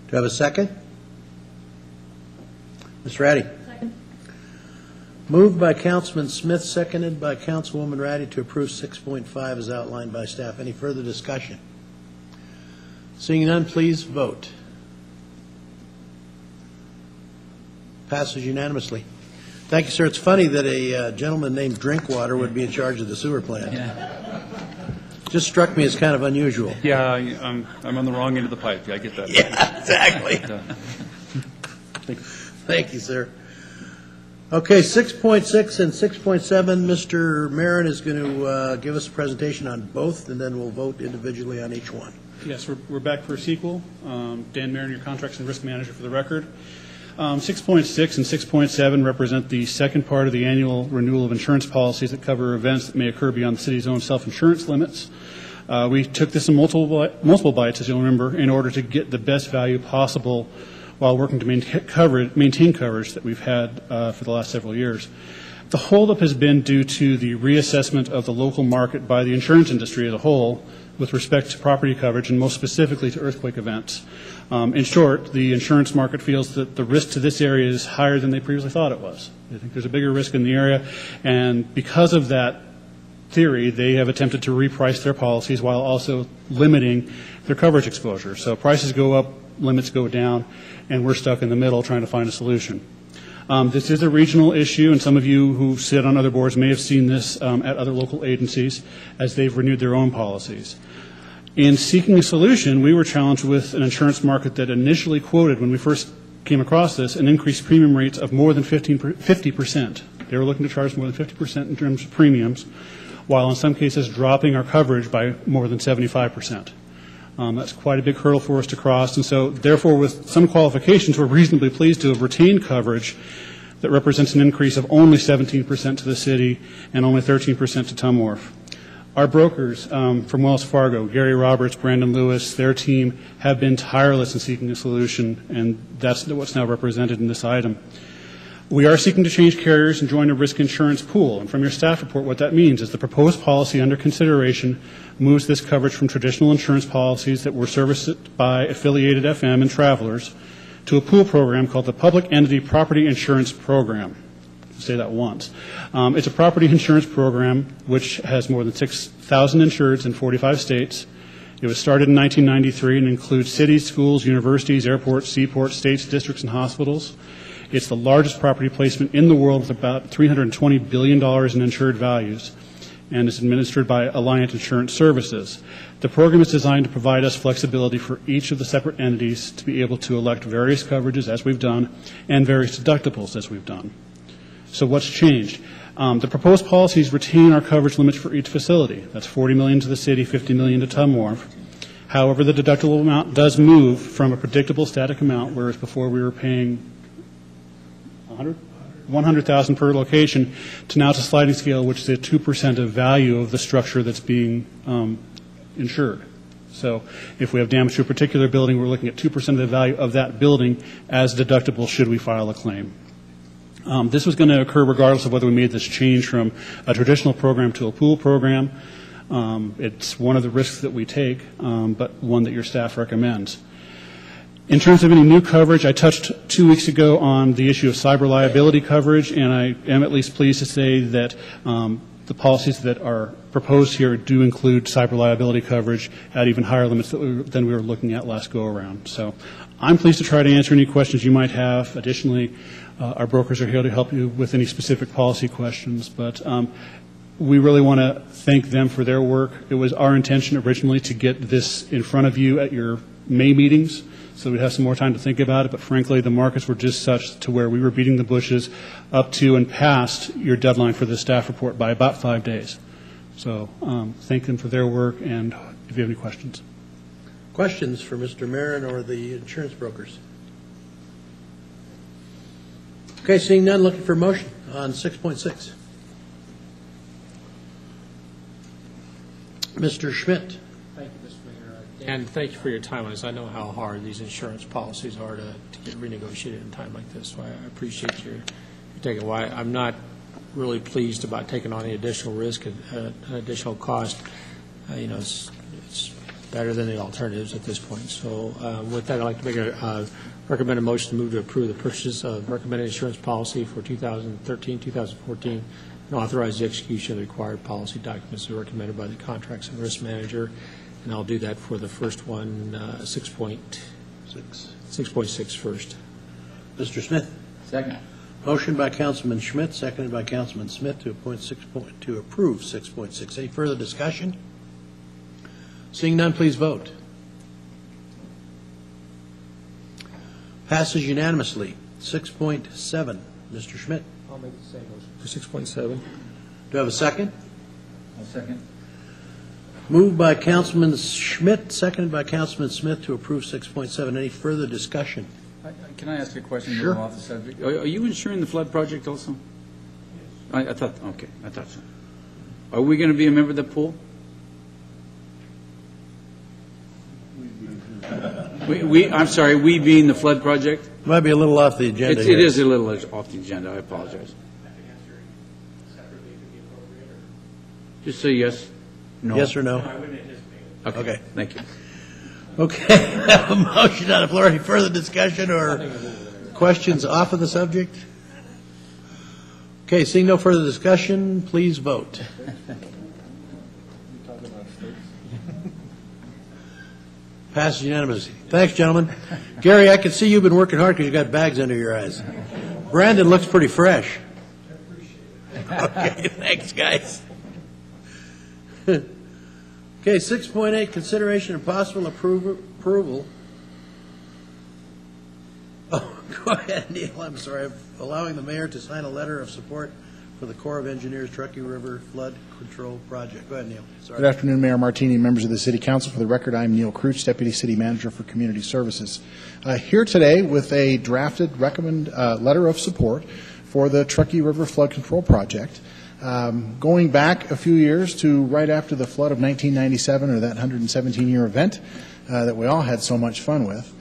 Do I have a second? Ms. Ratty. Second. Moved by Councilman Smith, seconded by Councilwoman Ratty to approve 6.5 as outlined by staff. Any further discussion? Seeing none, please vote. Passes unanimously. Thank you, sir. It's funny that a gentleman named Drinkwater would be in charge of the sewer plant. Yeah. Just struck me as kind of unusual. Yeah, I'm on the wrong end of the pipe. I get that. Yeah, exactly. Thank you, sir. Okay, 6.6 and 6.7, Mr. Marin is going to give us a presentation on both, and then we'll vote individually on each one. Yes, we're back for a sequel. Dan Marin, your Contracts and Risk Manager for the record. 6.6 and 6.7 represent the second part of the annual renewal of insurance policies that cover events that may occur beyond the city's own self-insurance limits. We took this in multiple bites, as you'll remember, in order to get the best value possible while working to maintain coverage that we've had for the last several years. The holdup has been due to the reassessment of the local market by the insurance industry as a whole with respect to property coverage and most specifically to earthquake events. In short, the insurance market feels that the risk to this area is higher than they previously thought it was. They think there's a bigger risk in the area, and because of that theory, they have attempted to reprice their policies while also limiting their coverage exposure. So prices go up, limits go down, and we're stuck in the middle trying to find a solution. This is a regional issue, and some of you who sit on other boards may have seen this at other local agencies as they've renewed their own policies. In seeking a solution, we were challenged with an insurance market that initially quoted, when we first came across this, an increased premium rates of more than 50%. They were looking to charge more than 50% in terms of premiums, while in some cases dropping our coverage by more than 75%. That's quite a big hurdle for us to cross, and so therefore with some qualifications we're reasonably pleased to have retained coverage that represents an increase of only 17% to the city and only 13% to Tumworth. Our brokers from Wells Fargo, Gary Roberts, Brandon Lewis, their team have been tireless in seeking a solution, and that's what's now represented in this item. We are seeking to change carriers and join a risk insurance pool. And from your staff report, what that means is the proposed policy under consideration moves this coverage from traditional insurance policies that were serviced by affiliated FM and travelers to a pool program called the Public Entity Property Insurance Program. I'll say that once. It's a property insurance program which has more than 6,000 insureds in 45 states. It was started in 1993 and includes cities, schools, universities, airports, seaports, states, districts, and hospitals. It's the largest property placement in the world with about $320 billion in insured values, and is administered by Alliant Insurance Services. The program is designed to provide us flexibility for each of the separate entities to be able to elect various coverages, as we've done, and various deductibles, as we've done. So what's changed? The proposed policies retain our coverage limits for each facility. That's $40 million to the city, $50 million to Tumworth. However, the deductible amount does move from a predictable static amount, whereas before we were paying 100,000 per location, to now it's a sliding scale, which is at 2% of value of the structure that's being insured. So if we have damage to a particular building, we're looking at 2% of the value of that building as deductible should we file a claim. This was going to occur regardless of whether we made this change from a traditional program to a pool program. It's one of the risks that we take, but one that your staff recommends. In terms of any new coverage, I touched 2 weeks ago on the issue of cyber liability coverage, and I am at least pleased to say that the policies that are proposed here do include cyber liability coverage at even higher limits than we were looking at last go-around. So I'm pleased to try to answer any questions you might have. Additionally, our brokers are here to help you with any specific policy questions, but we really want to thank them for their work. It was our intention originally to get this in front of you at your May meetings, so we'd have some more time to think about it, but frankly, the markets were just such to where we were beating the bushes up to and past your deadline for the staff report by about 5 days. So thank them for their work, and if you have any questions. Questions for Mr. Marin or the insurance brokers? Okay, seeing none, looking for a motion on 6.6. Mr. Schmidt. Thank you, Mr. Mayor. And thank you for your time on this. I know how hard these insurance policies are to get renegotiated in a time like this, so I appreciate your taking. Why I'm not really pleased about taking on the additional risk and additional cost. It's better than the alternatives at this point. So with that, I'd like to make recommend a motion to move to approve the purchase of recommended insurance policy for 2013-2014 and authorize the execution of the required policy documents that are recommended by the contracts and risk manager. And I'll do that for the first one, 6.6 first. Mr. Smith. Second. Motion by Councilman Schmidt, seconded by Councilman Smith to approve 6.6. Any further discussion? Seeing none, please vote. Passes unanimously. 6.7. Mr. Schmidt. I'll make the same motion for 6.7. Do I have a second? I'll second. Moved by Councilman Schmidt, seconded by Councilman Smith to approve 6.7. Any further discussion? Can I ask a question? Sure. Off the subject? Are you insuring the flood project also? Yes. I thought so. Are we going to be a member of the pool? I'm sorry, we being the flood project? Might be a little off the agenda. It is a little off the agenda. I apologize. Just say yes. No. Yes or no? No, I wouldn't anticipate it. Okay. Thank you. Okay. A motion on the floor. Any further discussion or questions off of the subject? Okay. Seeing no further discussion, please vote. Passes unanimously. Thanks, gentlemen. Gary, I can see you've been working hard because you've got bags under your eyes. Brandon looks pretty fresh. Okay, thanks, guys. Okay, 6.8, consideration and possible approval. Oh, go ahead, Neil. I'm sorry. Allowing the mayor to sign a letter of support for the Corps of Engineers Truckee River Flood Control Project. Go ahead, Neil. Sorry. Good afternoon, Mayor Martini and members of the City Council. For the record, I'm Neil Kreutz, Deputy City Manager for Community Services. Here today with a drafted letter of support for the Truckee River Flood Control Project. Going back a few years to right after the flood of 1997, or that 117-year event that we all had so much fun with,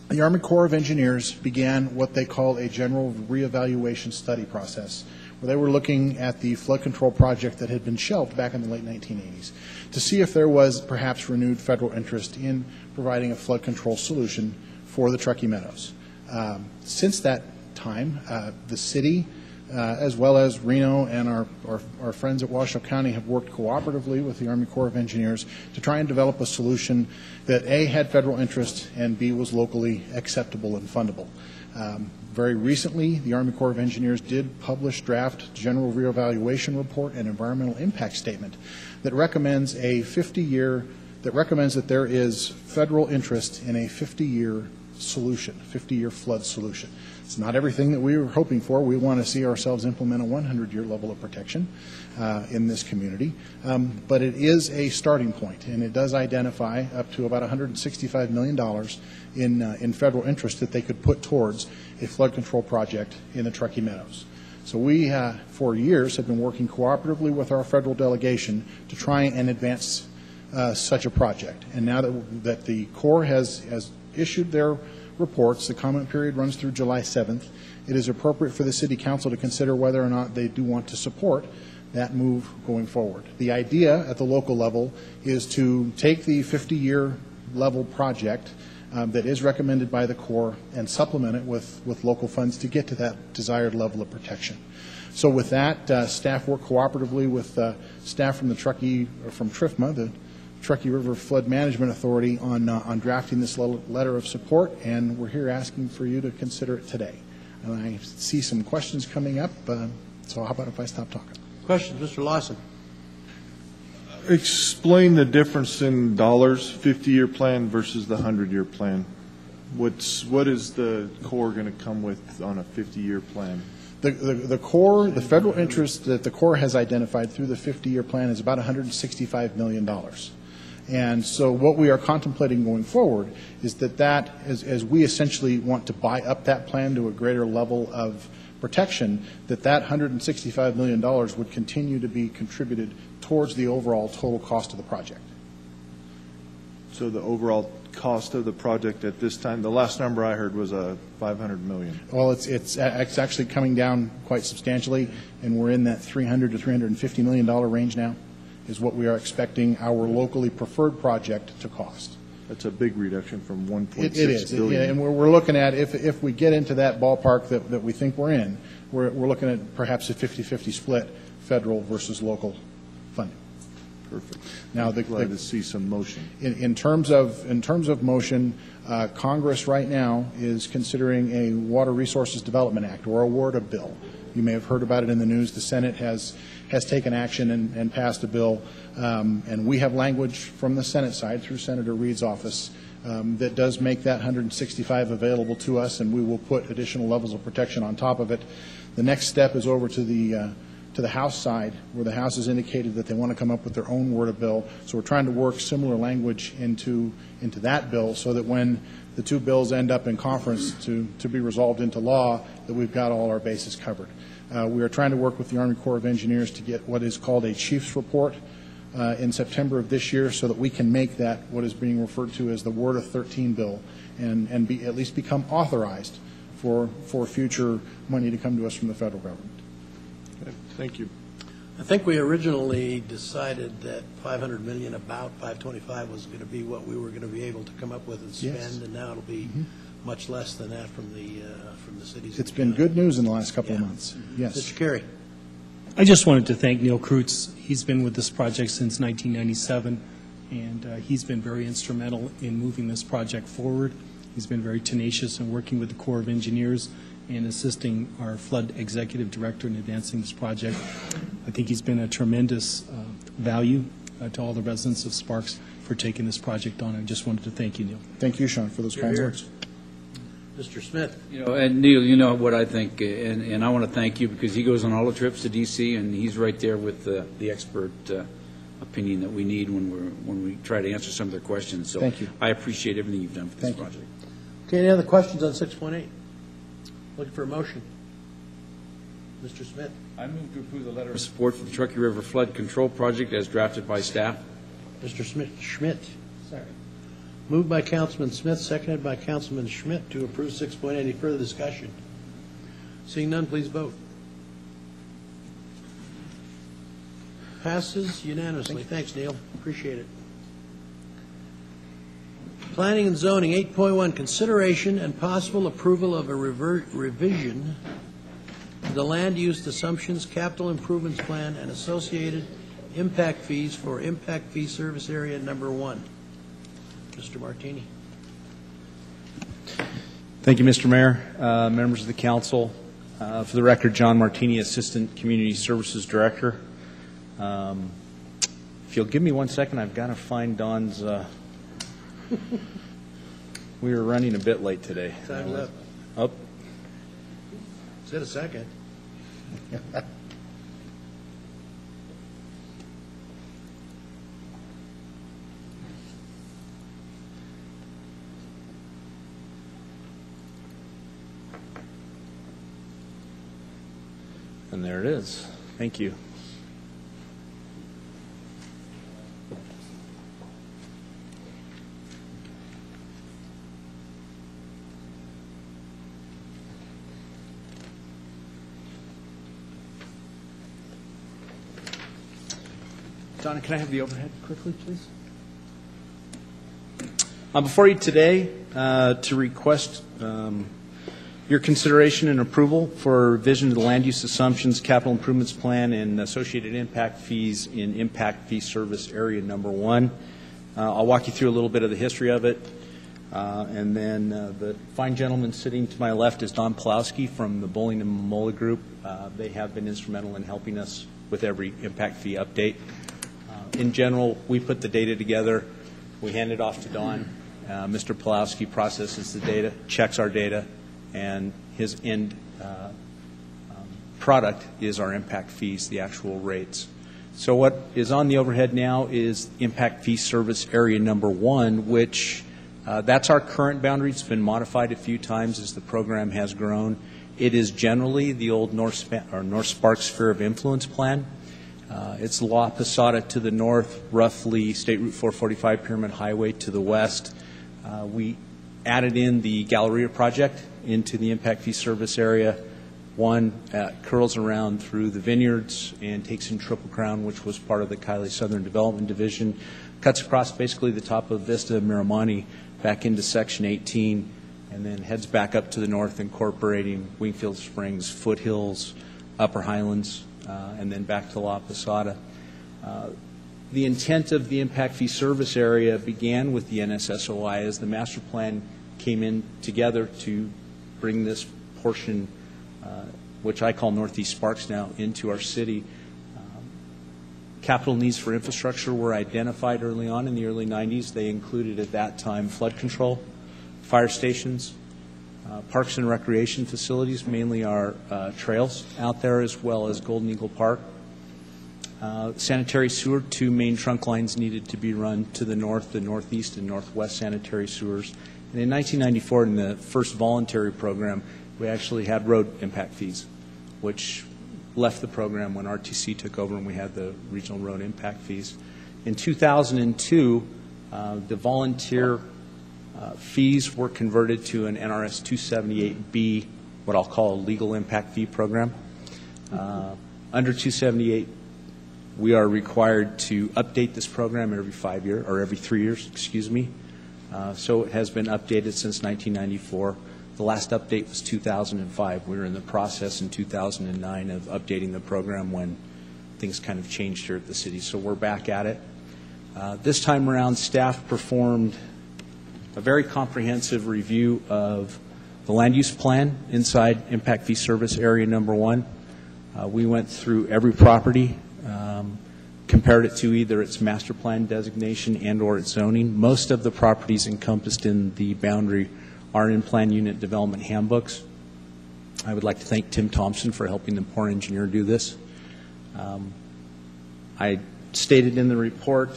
the Army Corps of Engineers began what they call a general reevaluation study process, where they were looking at the flood control project that had been shelved back in the late 1980s to see if there was perhaps renewed federal interest in providing a flood control solution for the Truckee Meadows. Since that time, the city, as well as Reno and our friends at Washoe County, have worked cooperatively with the Army Corps of Engineers to try and develop a solution that A, had federal interest, and B, was locally acceptable and fundable. Very recently, the Army Corps of Engineers did publish draft general reevaluation report and environmental impact statement that recommends that there is federal interest in a 50-year solution, 50-year flood solution. It's not everything that we were hoping for. We want to see ourselves implement a 100-year level of protection in this community. But it is a starting point, and it does identify up to about $165 million in federal interest that they could put towards a flood control project in the Truckee Meadows. So we, for years, have been working cooperatively with our federal delegation to try and advance such a project. And now that the Corps has issued their reports, the comment period runs through July 7th, it is appropriate for the City Council to consider whether or not they do want to support that move going forward. The idea at the local level is to take the 50-year level project that is recommended by the Corps and supplement it with local funds to get to that desired level of protection. So with that, staff work cooperatively with staff from the from TRIFMA, the Truckee River Flood Management Authority, on drafting this letter of support, and we're here asking for you to consider it today. And I see some questions coming up, so how about if I stop talking? Questions, Mr. Lawson? Explain the difference in dollars, 50-year plan versus the 100-year plan. What is the Corps going to come with on a 50-year plan? The Corps, the federal interest that the Corps has identified through the 50-year plan is about $165 million. And so what we are contemplating going forward is that as we essentially want to buy up that plan to a greater level of protection, that $165 million would continue to be contributed towards the overall total cost of the project. So the overall cost of the project at this time, the last number I heard was $500 million. Well, it's actually coming down quite substantially, and we're in that $300 to $350 million range now, is what we are expecting our locally preferred project to cost. That's a big reduction from 1.6 It is, billion. and we're looking at, if we get into that ballpark that we think we're in, we're looking at perhaps a 50-50 split, federal versus local funding. Perfect. Now, glad to see some motion. In terms of motion, Congress right now is considering a Water Resources Development Act, or a WRDA bill. You may have heard about it in the news. The Senate has taken action and passed a bill, and we have language from the Senate side through Senator Reed's office that does make that 165 available to us, and we will put additional levels of protection on top of it. The next step is over to the House side, where the House has indicated that they want to come up with their own WRDA bill. So we're trying to work similar language into that bill, so that when the two bills end up in conference to be resolved into law, that we've got all our bases covered. We are trying to work with the Army Corps of Engineers to get what is called a Chief's Report in September of this year, so that we can make that what is being referred to as the WRDA 13 bill, and at least become authorized for future money to come to us from the federal government. Okay, thank you. I think we originally decided that $500 million, about 525, was going to be what we were going to be able to come up with and spend, Yes. and now it'll be much less than that from the cities. It's been good news in the last couple of months. Yes. Mr. Carey. I just wanted to thank Neil Kreutz. He's been with this project since 1997, and he's been very instrumental in moving this project forward. He's been very tenacious in working with the Corps of Engineers and assisting our flood executive director in advancing this project. I think he's been a tremendous value to all the residents of Sparks for taking this project on. I just wanted to thank you, Neil. Thank you, Sean, for those kind words. Mr. Smith. And Neil, you know what I think, and I want to thank you, because he goes on all the trips to D.C., and he's right there with the expert opinion that we need when we try to answer some of their questions. So thank you. I appreciate everything you've done for this project. Okay, any other questions on 6.8? Looking for a motion. Mr. Smith. I move to approve the letter of support for the Truckee River Flood Control Project as drafted by staff. Mr. Schmidt. Sorry. Moved by Councilman Smith, seconded by Councilman Schmidt to approve 6.8. Any further discussion? Seeing none, please vote. Passes unanimously. Thanks, Neil. Appreciate it. Planning and zoning, 8.1, consideration and possible approval of a revision to the land use assumptions, capital improvements plan, and associated impact fees for impact fee service area number 1. Mr. Martini. Thank you, Mr. Mayor, members of the council. For the record, John Martini, Assistant Community Services Director. If you'll give me 1 second, I've got to find Don's. We were running a bit late today. Time's up. Oh, Get a second. And there it is. Thank you. Donna, can I have the overhead quickly, please? I'm before you today to request your consideration and approval for revision to the land use assumptions, capital improvements plan, and associated impact fees in impact fee service area number 1. I'll walk you through a little bit of the history of it. And then the fine gentleman sitting to my left is Don Pulowski from the Bowling and Momola Group. They have been instrumental in helping us with every impact fee update. In general, we put the data together. We hand it off to Don. Mr. Pulowski processes the data, checks our data, and his end product is our impact fees, the actual rates. So what is on the overhead now is impact fee service area number 1, which that's our current boundary. It's been modified a few times as the program has grown. It is generally the old North Sparks Sphere of Influence plan. It's La Posada to the north, roughly State Route 445 Pyramid Highway to the west. We added in the Galleria project into the impact fee service area. One curls around through the vineyards and takes in Triple Crown, which was part of the Kylie Southern Development Division, cuts across basically the top of Vista Miramani back into Section 18, and then heads back up to the north, incorporating Wingfield Springs, Foothills, Upper Highlands, and then back to La Posada. The intent of the impact fee service area began with the NSSOI as the master plan came in together to bring this portion, which I call Northeast Sparks now, into our city. Capital needs for infrastructure were identified early on in the early 90s. They included at that time flood control, fire stations, parks and recreation facilities, mainly our trails out there, as well as Golden Eagle Park. Sanitary sewer, 2 main trunk lines needed to be run to the north, the northeast and northwest sanitary sewers. And in 1994, in the first voluntary program, we actually had road impact fees, which left the program when RTC took over and we had the regional road impact fees. In 2002, the volunteer fees were converted to an NRS 278B, what I'll call a legal impact fee program. Under 278, we are required to update this program every 5 years, or every 3 years, excuse me. So it has been updated since 1994. The last update was 2005. We were in the process in 2009 of updating the program when things kind of changed here at the city. So we're back at it. This time around, staff performed a very comprehensive review of the land use plan inside impact fee service area number 1. We went through every property, compared it to either its master plan designation and or its zoning. Most of the properties encompassed in the boundary are in plan unit development handbooks. I would like to thank Tim Thompson for helping the Corps engineer do this. I stated in the report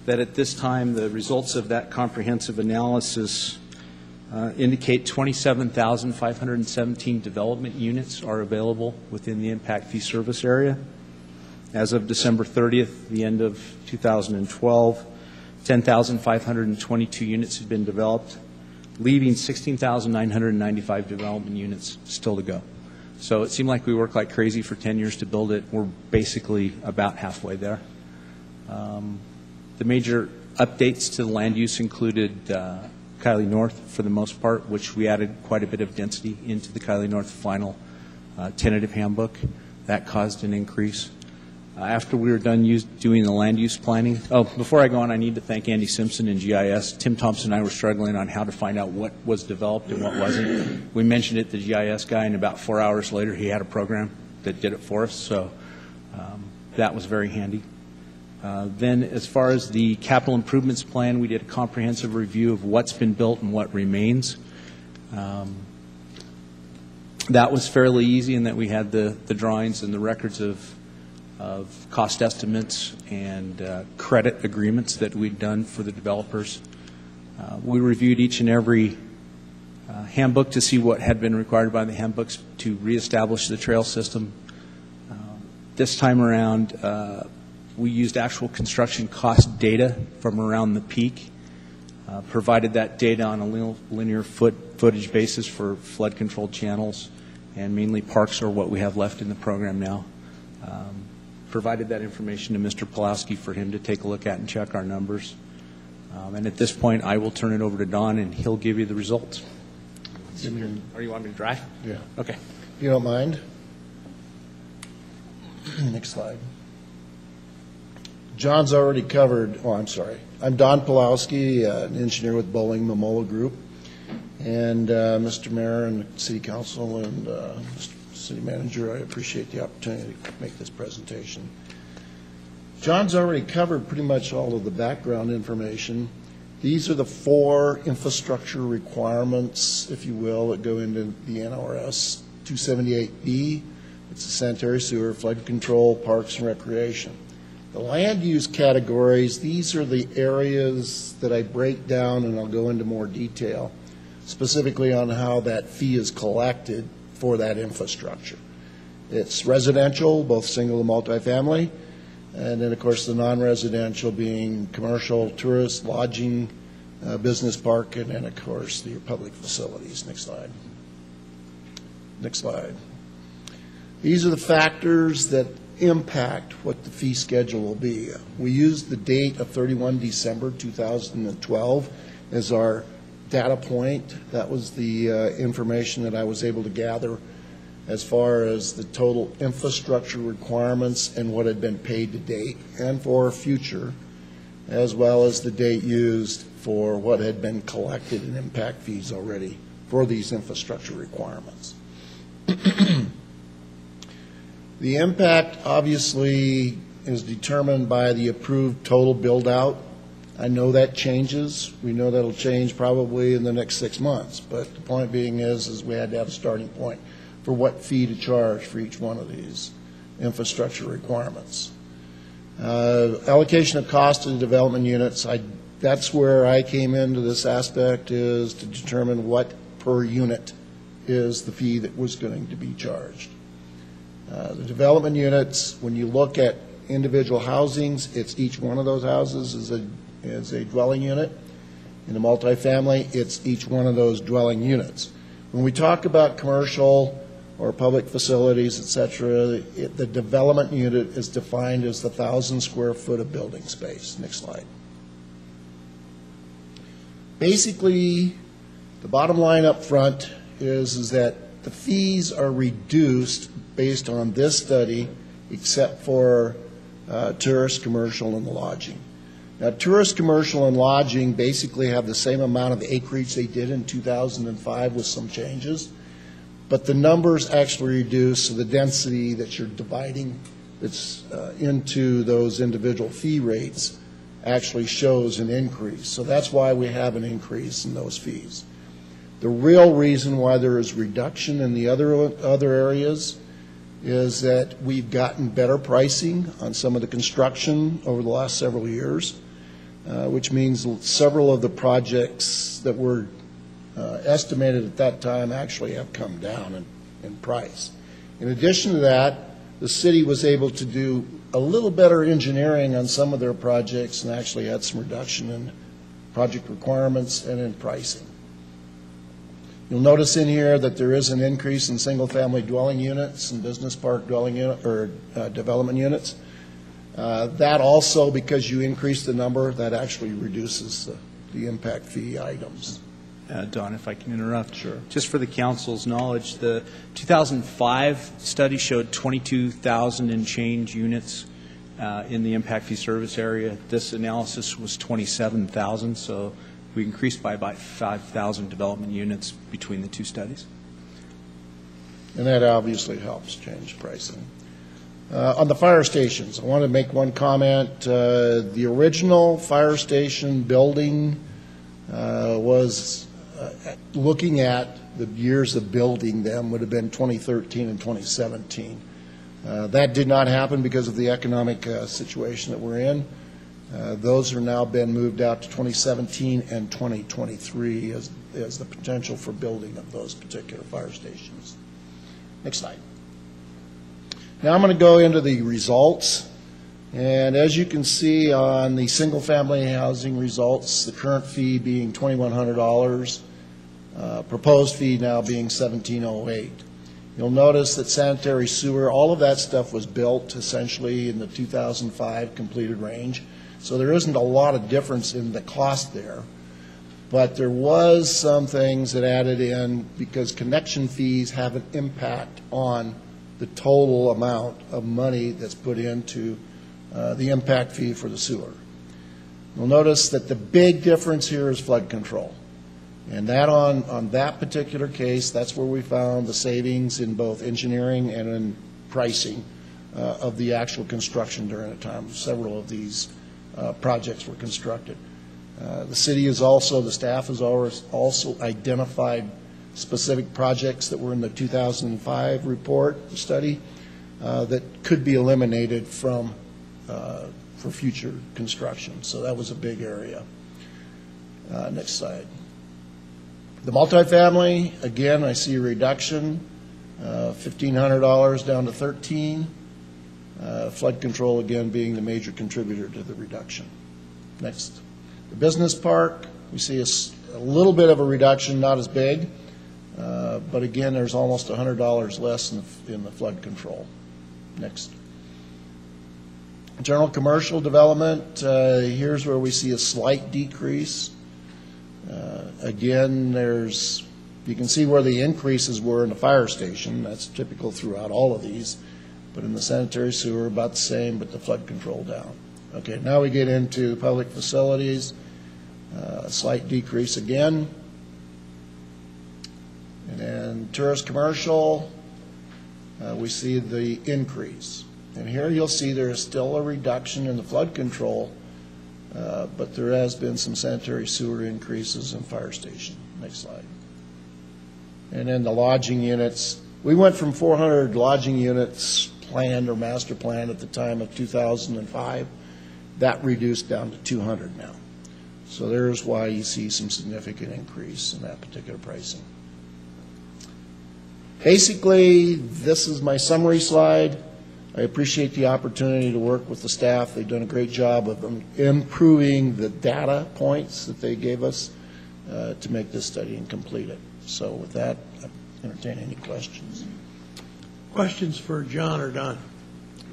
that at this time the results of that comprehensive analysis indicate 27,517 development units are available within the impact fee service area. As of December 30th, the end of 2012, 10,522 units had been developed, leaving 16,995 development units still to go. So it seemed like we worked like crazy for 10 years to build it. We're basically about halfway there. The major updates to the land use included Kylie North for the most part, which we added quite a bit of density into the Kylie North final tentative handbook. That caused an increase. After we were done doing the land use planning, before I go on, I need to thank Andy Simpson and GIS. Tim Thompson and I were struggling on how to find out what was developed and what wasn't. We mentioned it to the GIS guy, and about 4 hours later, he had a program that did it for us, so that was very handy. Then as far as the capital improvements plan, we did a comprehensive review of what's been built and what remains. That was fairly easy in that we had the drawings and the records of cost estimates and credit agreements that we'd done for the developers. We reviewed each and every handbook to see what had been required by the handbooks to reestablish the trail system. This time around, we used actual construction cost data from around the peak, provided that data on a linear footage basis for flood-controlled channels, and mainly parks are what we have left in the program now. Provided that information to Mr. Pulowski for him to take a look at and check our numbers. And at this point, I will turn it over to Don, and he'll give you the results. Or you want me to drive? Yeah. Okay. If you don't mind. Next slide. John's already covered, oh, I'm sorry. I'm Don Pulowski, an engineer with Bowling Momola Group. And Mr. Mayor and the City Council and Mr. City Manager, I appreciate the opportunity to make this presentation. John's already covered pretty much all of the background information. These are the 4 infrastructure requirements, if you will, that go into the NRS 278B. It's the sanitary sewer, flood control, parks and recreation. The land use categories, these are the areas that I break down, and I'll go into more detail, specifically on how that fee is collected for that infrastructure. It's residential, both single and multifamily, and then, of course, the non-residential being commercial, tourist, lodging, business park, and then, of course, the public facilities. Next slide. Next slide. These are the factors that impact what the fee schedule will be. We used the date of 31 December 2012 as our data point. That was the information that I was able to gather as far as the total infrastructure requirements and what had been paid to date and for future, as well as the date used for what had been collected in impact fees already for these infrastructure requirements. The impact obviously is determined by the approved total build-out. I know that changes. We know that'll change probably in the next 6 months, but the point being is we had to have a starting point for what fee to charge for each one of these infrastructure requirements. Allocation of cost to the development units, that's where I came into this aspect, is to determine what per unit is the fee that was going to be charged. The development units, when you look at individual housings, it's each one of those houses is a dwelling unit. In the multifamily, it's each one of those dwelling units. When we talk about commercial or public facilities, et cetera, the development unit is defined as the 1,000 square foot of building space. Next slide. Basically, the bottom line up front is that the fees are reduced based on this study, except for tourist, commercial, and lodging. Now, tourist, commercial, and lodging basically have the same amount of acreage they did in 2005 with some changes, but the numbers actually reduce, so the density that you're dividing that's into those individual fee rates actually shows an increase. So that's why we have an increase in those fees. The real reason why there is reduction in the other areas is that we've gotten better pricing on some of the construction over the last several years, which means several of the projects that were estimated at that time actually have come down in price. In addition to that, the city was able to do a little better engineering on some of their projects and actually had some reduction in project requirements and in pricing. You'll notice in here that there is an increase in single-family dwelling units and business park dwelling unit or development units. That also, because you increase the number, that actually reduces the impact fee items. Don, if I can interrupt. Sure. Just for the council's knowledge, the 2005 study showed 22,000 and change units in the impact fee service area. This analysis was 27,000, so we increased by about 5,000 development units between the two studies. And that obviously helps change pricing. On the fire stations, I want to make one comment. The original fire station building was looking at the years of building them would have been 2013 and 2017. That did not happen because of the economic situation that we're in. Those are now been moved out to 2017 and 2023 as the potential for building of those particular fire stations. Next slide. Now I'm going to go into the results. And as you can see on the single-family housing results, the current fee being $2,100, proposed fee now being $1,708. You'll notice that sanitary sewer, all of that stuff was built essentially in the 2005 completed range. So there isn't a lot of difference in the cost there. But there was some things that added in because connection fees have an impact on the total amount of money that's put into the impact fee for the sewer. You'll notice that the big difference here is flood control. And that on that particular case, that's where we found the savings in both engineering and in pricing of the actual construction during the time several of these projects were constructed. The city is also, the staff has also identified specific projects that were in the 2005 report study that could be eliminated from for future construction. So that was a big area. Next slide. The multifamily, again, I see a reduction, $1,500 down to $1,300. Flood control, again, being the major contributor to the reduction. Next. The business park, we see a little bit of a reduction, not as big, but again, there's almost $100 less in the flood control. Next. General commercial development, here's where we see a slight decrease. Again, you can see where the increases were in the fire station. That's typical throughout all of these. But in the sanitary sewer, about the same, but the flood control down. Okay, now we get into public facilities. A slight decrease again. And then tourist commercial, we see the increase. And here you'll see there is still a reduction in the flood control, but there has been some sanitary sewer increases in fire station. Next slide. And then the lodging units. We went from 400 lodging units planned or master planned at the time of 2005. That reduced down to 200 now. So there's why you see some significant increase in that particular pricing. Basically, this is my summary slide. I appreciate the opportunity to work with the staff. They've done a great job of improving the data points that they gave us to make this study and complete it. So with that, I entertain any questions. Questions for John or Don?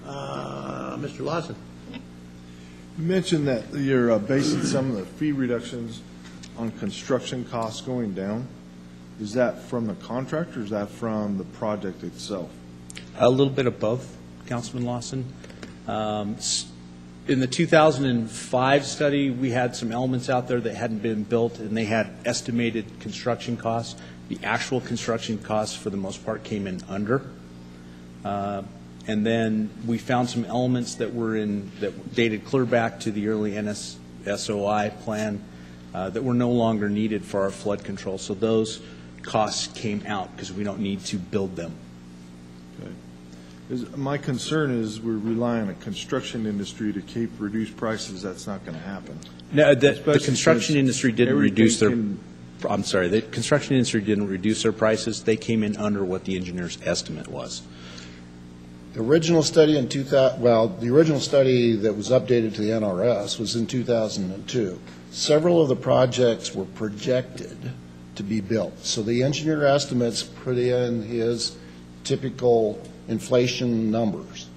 Mr. Lawson. You mentioned that you're basing some of the fee reductions on construction costs going down. Is that from the contractor or is that from the project itself? A little bit of both, Councilman Lawson. In the 2005 study, we had some elements out there that hadn't been built, and they had estimated construction costs. The actual construction costs, for the most part, came in under. And then we found some elements that were that dated clear back to the early NSSOI plan that were no longer needed for our flood control. So those costs came out because we don't need to build them. Okay. My concern is we're relying on the construction industry to keep reduced prices. That's not going to happen. No, the construction industry didn't reduce their. I'm sorry. The construction industry didn't reduce their prices. They came in under what the engineer's estimate was. The original study in 2000, well, the original study that was updated to the NRS was in 2002. Several of the projects were projected to be built. So the engineer estimates put in his typical inflation numbers.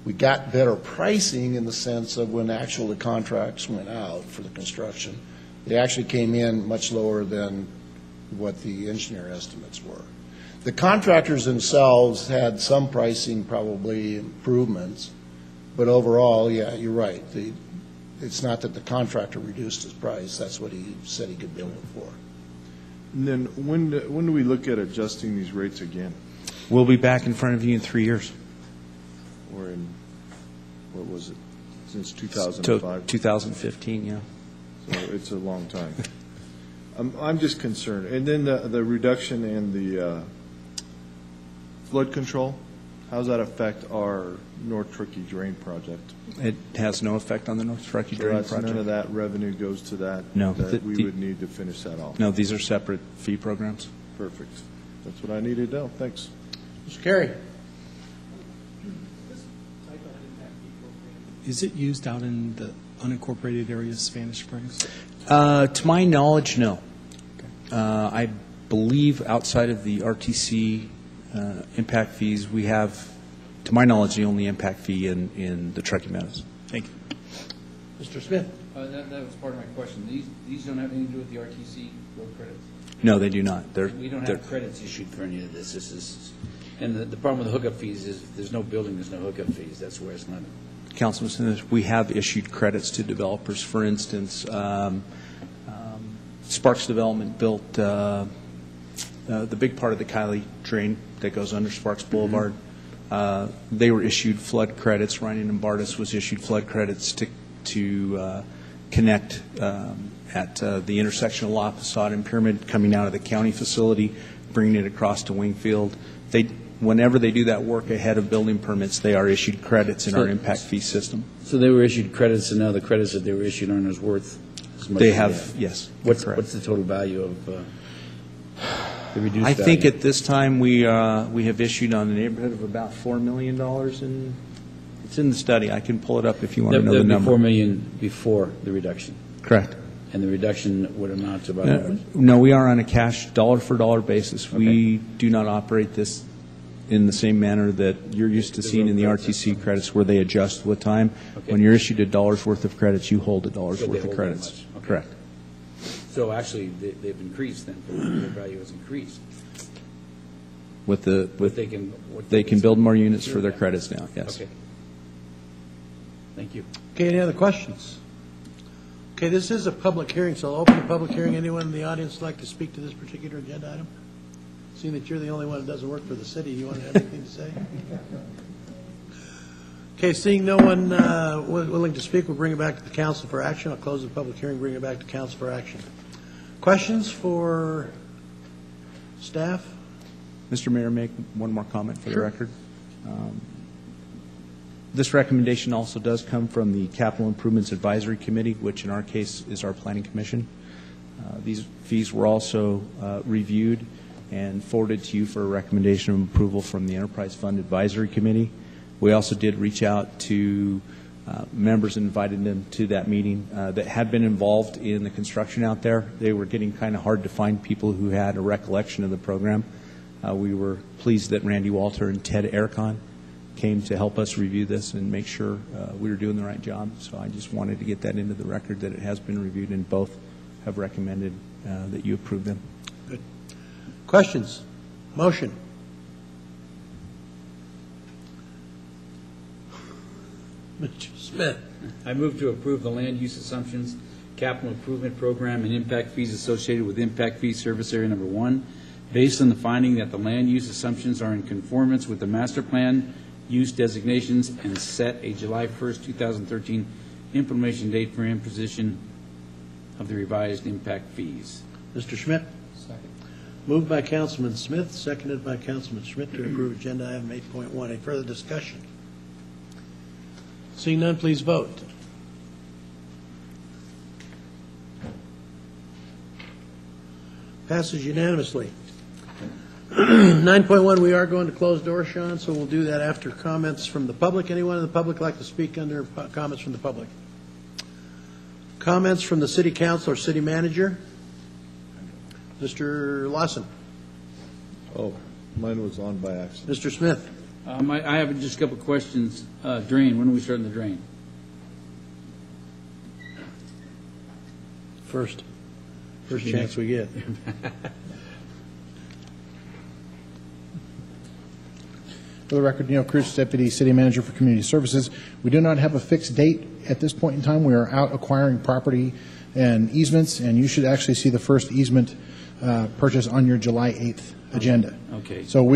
We got better pricing in the sense of when actually the contracts went out for the construction. They actually came in much lower than what the engineer estimates were. The contractors themselves had some pricing probably improvements, but overall, yeah, you're right. It's not that the contractor reduced his price. That's what he said he could build it for. And then when do we look at adjusting these rates again? We'll be back in front of you in 3 years. Or in, what was it, since 2005? 2015, yeah. So it's a long time. I'm just concerned. And then the reduction in the flood control, how does that affect our North Truckee Drain project? It has no effect on the North Truckee Drain project. None of that revenue goes to that? No. That we would need to finish that off? No, these are separate fee programs. Perfect. That's what I needed to know. Thanks. Mr. Carey. Is it used out in the unincorporated areas, Spanish Springs? To my knowledge, no. I believe outside of the RTC impact fees, we have, to my knowledge, the only impact fee in the Truckee Meadows. Thank you. Mr. Smith. That was part of my question. These don't have anything to do with the RTC road credits? No, they do not. We don't have credits issued for any of this. And the problem with the hookup fees is if there's no building, there's no hookup fees. That's where it's limited. Councilman Smith, we have issued credits to developers. For instance, Sparks Development built the big part of the Kiley Drain that goes under Sparks Boulevard. They were issued flood credits. Ryan and Bartis was issued flood credits to connect at the intersection of La Posada and Pyramid, coming out of the county facility, bringing it across to Wingfield. Whenever they do that work ahead of building permits, they are issued credits in our impact fee system. So they were issued credits, and now the credits that they were issued aren't as worth as much? They have, yes. What's the total value of the reduced value? I think at this time we have issued on the neighborhood of about $4 million, and it's in the study. I can pull it up if you want to know the number. $4 million before the reduction. Correct. And the reduction would amount to about how much? No, we are on a cash dollar-for-dollar basis. Okay. We do not operate this in the same manner that you're used to seeing in the RTC credits, where they adjust with time. Okay. When you're issued a dollar's worth of credits, you hold a dollar's worth of credits. Okay. Correct. So actually, they've increased then. Their value has increased. They can build more units for their credits now. Yes. Okay. Thank you. Okay. Any other questions? Okay. This is a public hearing, so I'll open the public hearing. Anyone in the audience like to speak to this particular agenda item? Seeing that you're the only one that doesn't work for the city, you want to have anything to say? Okay, seeing no one willing to speak, we'll bring it back to the council for action. I'll close the public hearing, bring it back to council for action. Questions for staff? Mr. Mayor, make one more comment for the record. This recommendation also does come from the Capital Improvements Advisory Committee, which in our case is our Planning Commission. These fees were also reviewed and forwarded to you for a recommendation of approval from the Enterprise Fund Advisory Committee. We also did reach out to members and invited them to that meeting that had been involved in the construction out there. They were getting kind of hard to find people who had a recollection of the program. We were pleased that Randy Walter and Ted Ericon came to help us review this and make sure we were doing the right job. So I just wanted to get that into the record that it has been reviewed and both have recommended that you approve them. Good. Questions? Motion? Mr. Smith. I move to approve the land use assumptions, capital improvement program, and impact fees associated with impact fee service area number 1, based on the finding that the land use assumptions are in conformance with the master plan use designations and set a July 1st, 2013 implementation date for imposition of the revised impact fees. Mr. Schmidt. Second. Moved by Councilman Smith, seconded by Councilman Schmidt to approve agenda item 8.1. Any further discussion? Seeing none, please vote. Passes unanimously. 9.1, we are going to close door, Sean, so we'll do that after comments from the public. Anyone in the public like to speak under comments from the public? Comments from the city council or city manager? Mr. Lawson. Oh, mine was on by accident. Mr. Smith. I have just a couple of questions. Drain, when are we starting the drain? First chance we get. For the record, Neil Cruz, Deputy City Manager for Community Services. We do not have a fixed date at this point in time. We are out acquiring property and easements, and you should actually see the first easement purchase on your July 8th agenda. Okay. So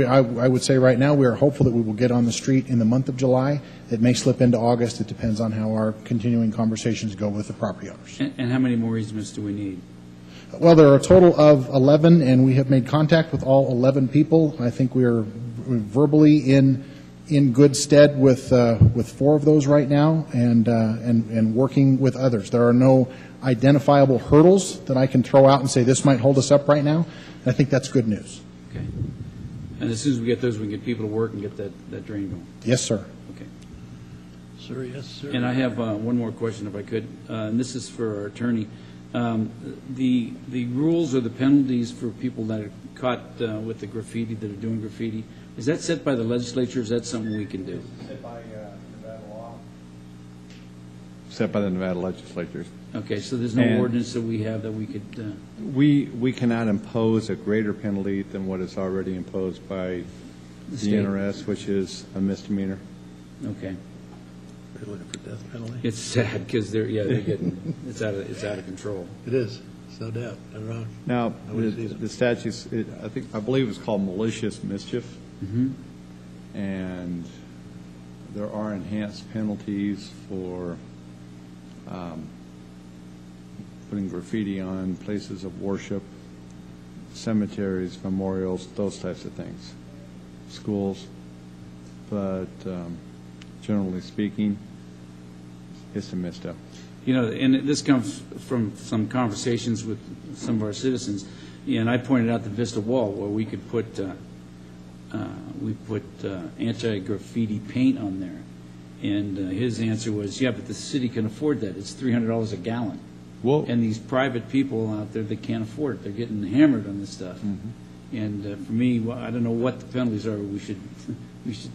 I would say right now we are hopeful that we will get on the street in the month of July. It may slip into August. It depends on how our continuing conversations go with the property owners. And how many more easements do we need? Well, there are a total of 11, and we have made contact with all 11 people. I think we are verbally in good stead with 4 of those right now, and working with others. There are no identifiable hurdles that I can throw out and say this might hold us up right now. I think that's good news. Okay. And as soon as we get those, we can get people to work and get that drain going. Yes, sir. Okay. Sir, yes, sir. And I have one more question, if I could, and this is for our attorney. The rules or the penalties for people that are caught with the graffiti, that are doing graffiti, is that set by the legislature, or is that something we can do? Set by Nevada law. Set by the Nevada legislatures. Okay, so there's no ordinance that we have that we could... We cannot impose a greater penalty than what is already imposed by the NRS, which is a misdemeanor. Okay. They're looking for death penalty. It's sad because they're getting it's out of control. It is, no doubt. I'm wrong. Now the statutes, I believe it's called malicious mischief, and there are enhanced penalties for putting graffiti on places of worship, cemeteries, memorials, those types of things, schools. But generally speaking, it's a misstep. You know, and this comes from some conversations with some of our citizens. And I pointed out the Vista Wall where we could put anti-graffiti paint on there. And his answer was, yeah, but the city can afford that. It's $300 a gallon. Whoa. And these private people out there, they can't afford it. They're getting hammered on this stuff. And for me, well, I don't know what the penalties are.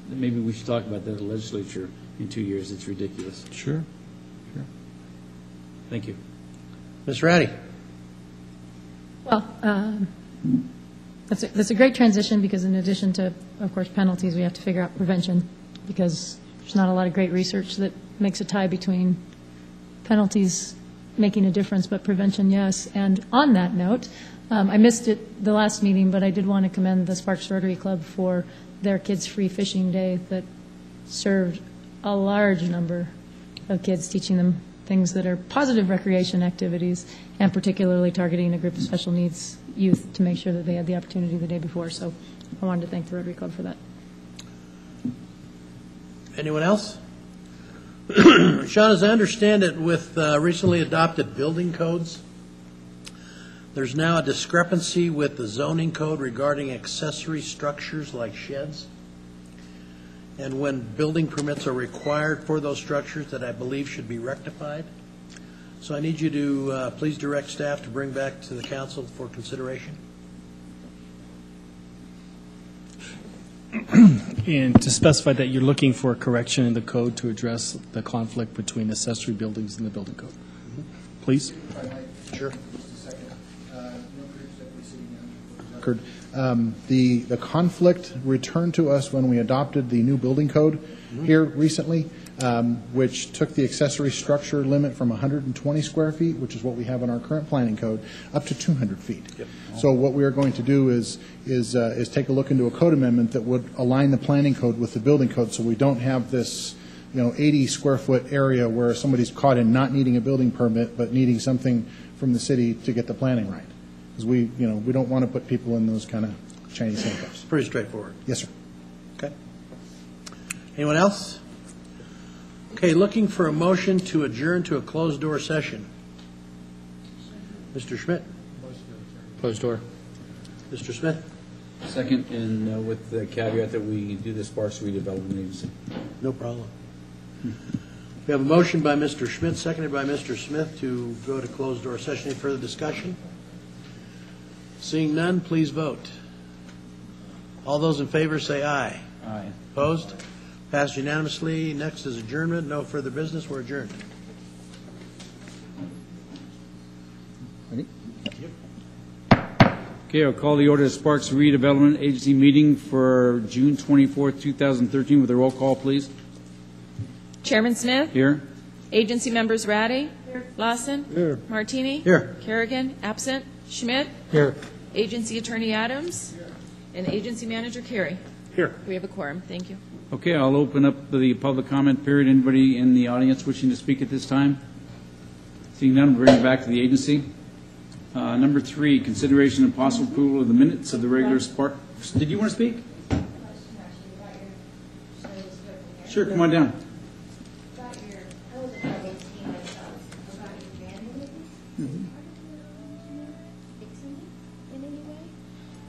Maybe we should talk about that at the legislature in 2 years. It's ridiculous. Sure. Thank you. Ms. Ratty. Well, that's a great transition because in addition to, of course, penalties, we have to figure out prevention because there's not a lot of great research that makes a tie between penalties making a difference, but prevention, yes. And on that note, I missed it the last meeting, but I did want to commend the Sparks Rotary Club for their Kids Free Fishing Day that served a large number of kids, teaching them things that are positive recreation activities, and particularly targeting a group of special needs youth to make sure that they had the opportunity the day before. So I wanted to thank the Rotary Club for that. Anyone else? Sean, as I understand it, with recently adopted building codes, there's now a discrepancy with the zoning code regarding accessory structures like sheds. And when building permits are required for those structures that I believe should be rectified. So I need you to please direct staff to bring back to the council for consideration. And to specify that you're looking for a correction in the code to address the conflict between accessory buildings and the building code. Please. Sure. The conflict returned to us when we adopted the new building code here recently, which took the accessory structure limit from 120 square feet, which is what we have in our current planning code, up to 200 feet. Yep. So what we are going to do is take a look into a code amendment that would align the planning code with the building code, so we don't have this 80 square foot area where somebody's caught in not needing a building permit but needing something from the city to get the planning right. Because we don't want to put people in those kind of Chinese handcuffs. Pretty straightforward. Yes, sir. Okay. Anyone else? Okay, looking for a motion to adjourn to a closed door session. Mr. Schmidt. Closed door. Mr. Smith. Second, and with the caveat that we do the Sparks Redevelopment Agency. No problem. We have a motion by Mr. Schmidt, seconded by Mr. Smith to go to closed door session. Any further discussion? Seeing none, please vote. All those in favor say aye. Aye. Opposed? Passed unanimously. Next is adjournment. No further business. We're adjourned. Okay, I'll call the order of Sparks Redevelopment Agency meeting for June 24th, 2013 with a roll call, please. Chairman Smith? Here. Agency members Ratty? Here. Lawson? Here. Martini? Here. Kerrigan? Absent? Schmidt? Here. Agency Attorney Adams? Here. And Agency Manager Carey? Here. We have a quorum. Thank you. Okay, I'll open up the public comment period. Anybody in the audience wishing to speak at this time? Seeing none, we'll bring it back to the agency. Number 3, consideration and possible approval of the minutes of the regular Sparks. Did you want to speak? Sure, come on down.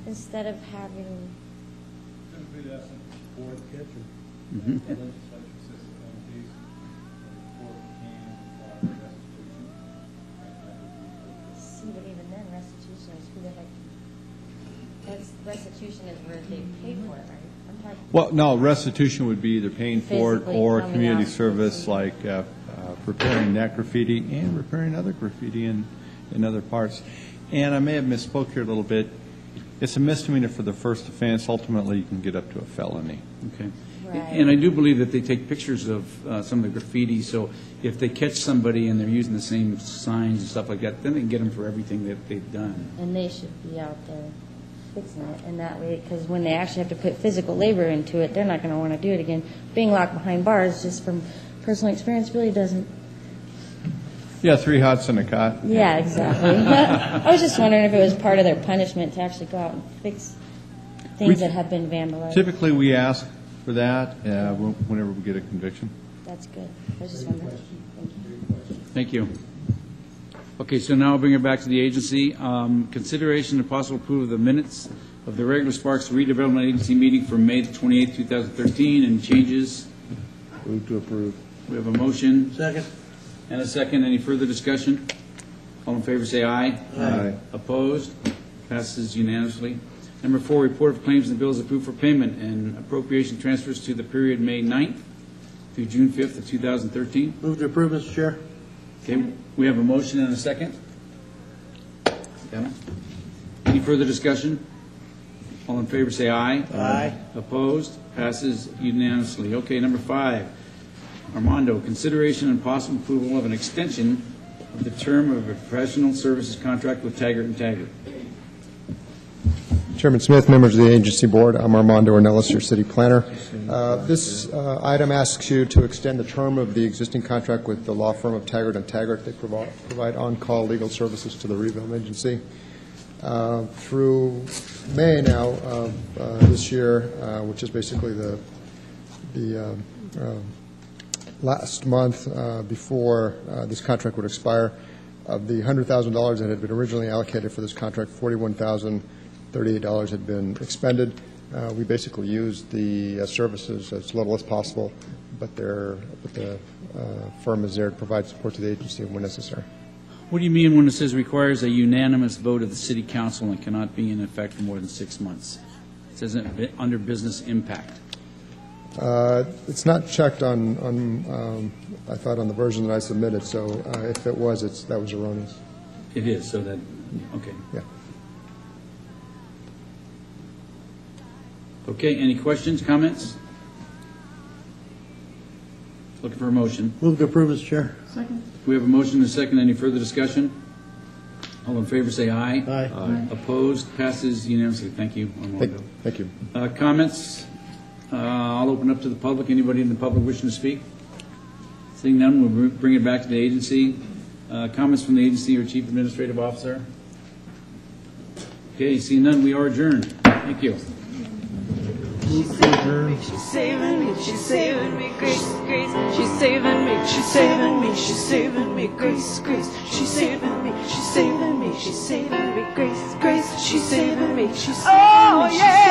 Instead of having see, but even then, restitution is who the heck. That's restitution is where they pay for it, right? I'm talking. Well, no, restitution would be either paying for it Physically or coming community out. service like repairing that graffiti and repairing other graffiti in other parts. And I may have misspoke here a little bit. It's a misdemeanor for the first offense. Ultimately, you can get up to a felony. Okay. And I do believe that they take pictures of some of the graffiti, so if they catch somebody and they're using the same signs and stuff like that, then they can get them for everything that they've done. And they should be out there fixing it in that way, because when they actually have to put physical labor into it, they're not going to want to do it again. Being locked behind bars, just from personal experience, really doesn't. Yeah, 3 hots and a cot. Yeah, exactly. I was just wondering if it was part of their punishment to actually go out and fix things that have been vandalized. Typically, we ask for that whenever we get a conviction. That's good. I was just wondering. Thank you. Okay, so now I'll bring it back to the agency. Consideration and possible approval of the minutes of the regular Sparks Redevelopment Agency meeting for May 28, 2013, and changes. Move to approve. We have a motion. Second. And a second. Any further discussion? All in favor say aye. Aye. Opposed? Passes unanimously. Number 4, report of claims and bills approved for payment and appropriation transfers to the period May 9th through June 5th of 2013. Move to approve, Mr. Chair. Okay, we have a motion and a second. Yeah. Any further discussion? All in favor say aye. Aye. Opposed? Passes unanimously. Okay, number 5, Armando, consideration and possible approval of an extension of the term of a professional services contract with Taggart & Taggart. Chairman Smith, members of the agency board, I'm Armando Ornelas, your city planner. This item asks you to extend the term of the existing contract with the law firm of Taggart & Taggart. They provide on-call legal services to the redevelopment agency. Through May now of this year, which is basically the last month before this contract would expire, of the $100,000 that had been originally allocated for this contract, $41,038 had been expended. We basically used the services as little as possible, but the firm is there to provide support to the agency when necessary. What do you mean when it says requires a unanimous vote of the city council and cannot be in effect for more than 6 months? It says under business impact. It's not checked on I thought, on the version that I submitted, so if it was, that was erroneous. It is, so that, okay. Yeah. Okay, any questions, comments? Looking for a motion. Move to approve, Mr. Chair. Second. We have a motion and a second. Any further discussion? All in favor say aye. Aye. Aye. Opposed? Passes unanimously. Thank you, Armando. Thank you. Comments? I'll open up to the public. Anybody in the public wishing to speak? Seeing none, we'll bring it back to the agency. Comments from the agency or Chief Administrative Officer? Okay, seeing none, we are adjourned. Thank you. She's saving me, she's saving me, grace, grace. She's saving me, she's saving me, she's saving me, grace, grace. She's saving me, she's saving me, she's saving me, grace, grace. She's saving me, she's saving me. Oh yeah.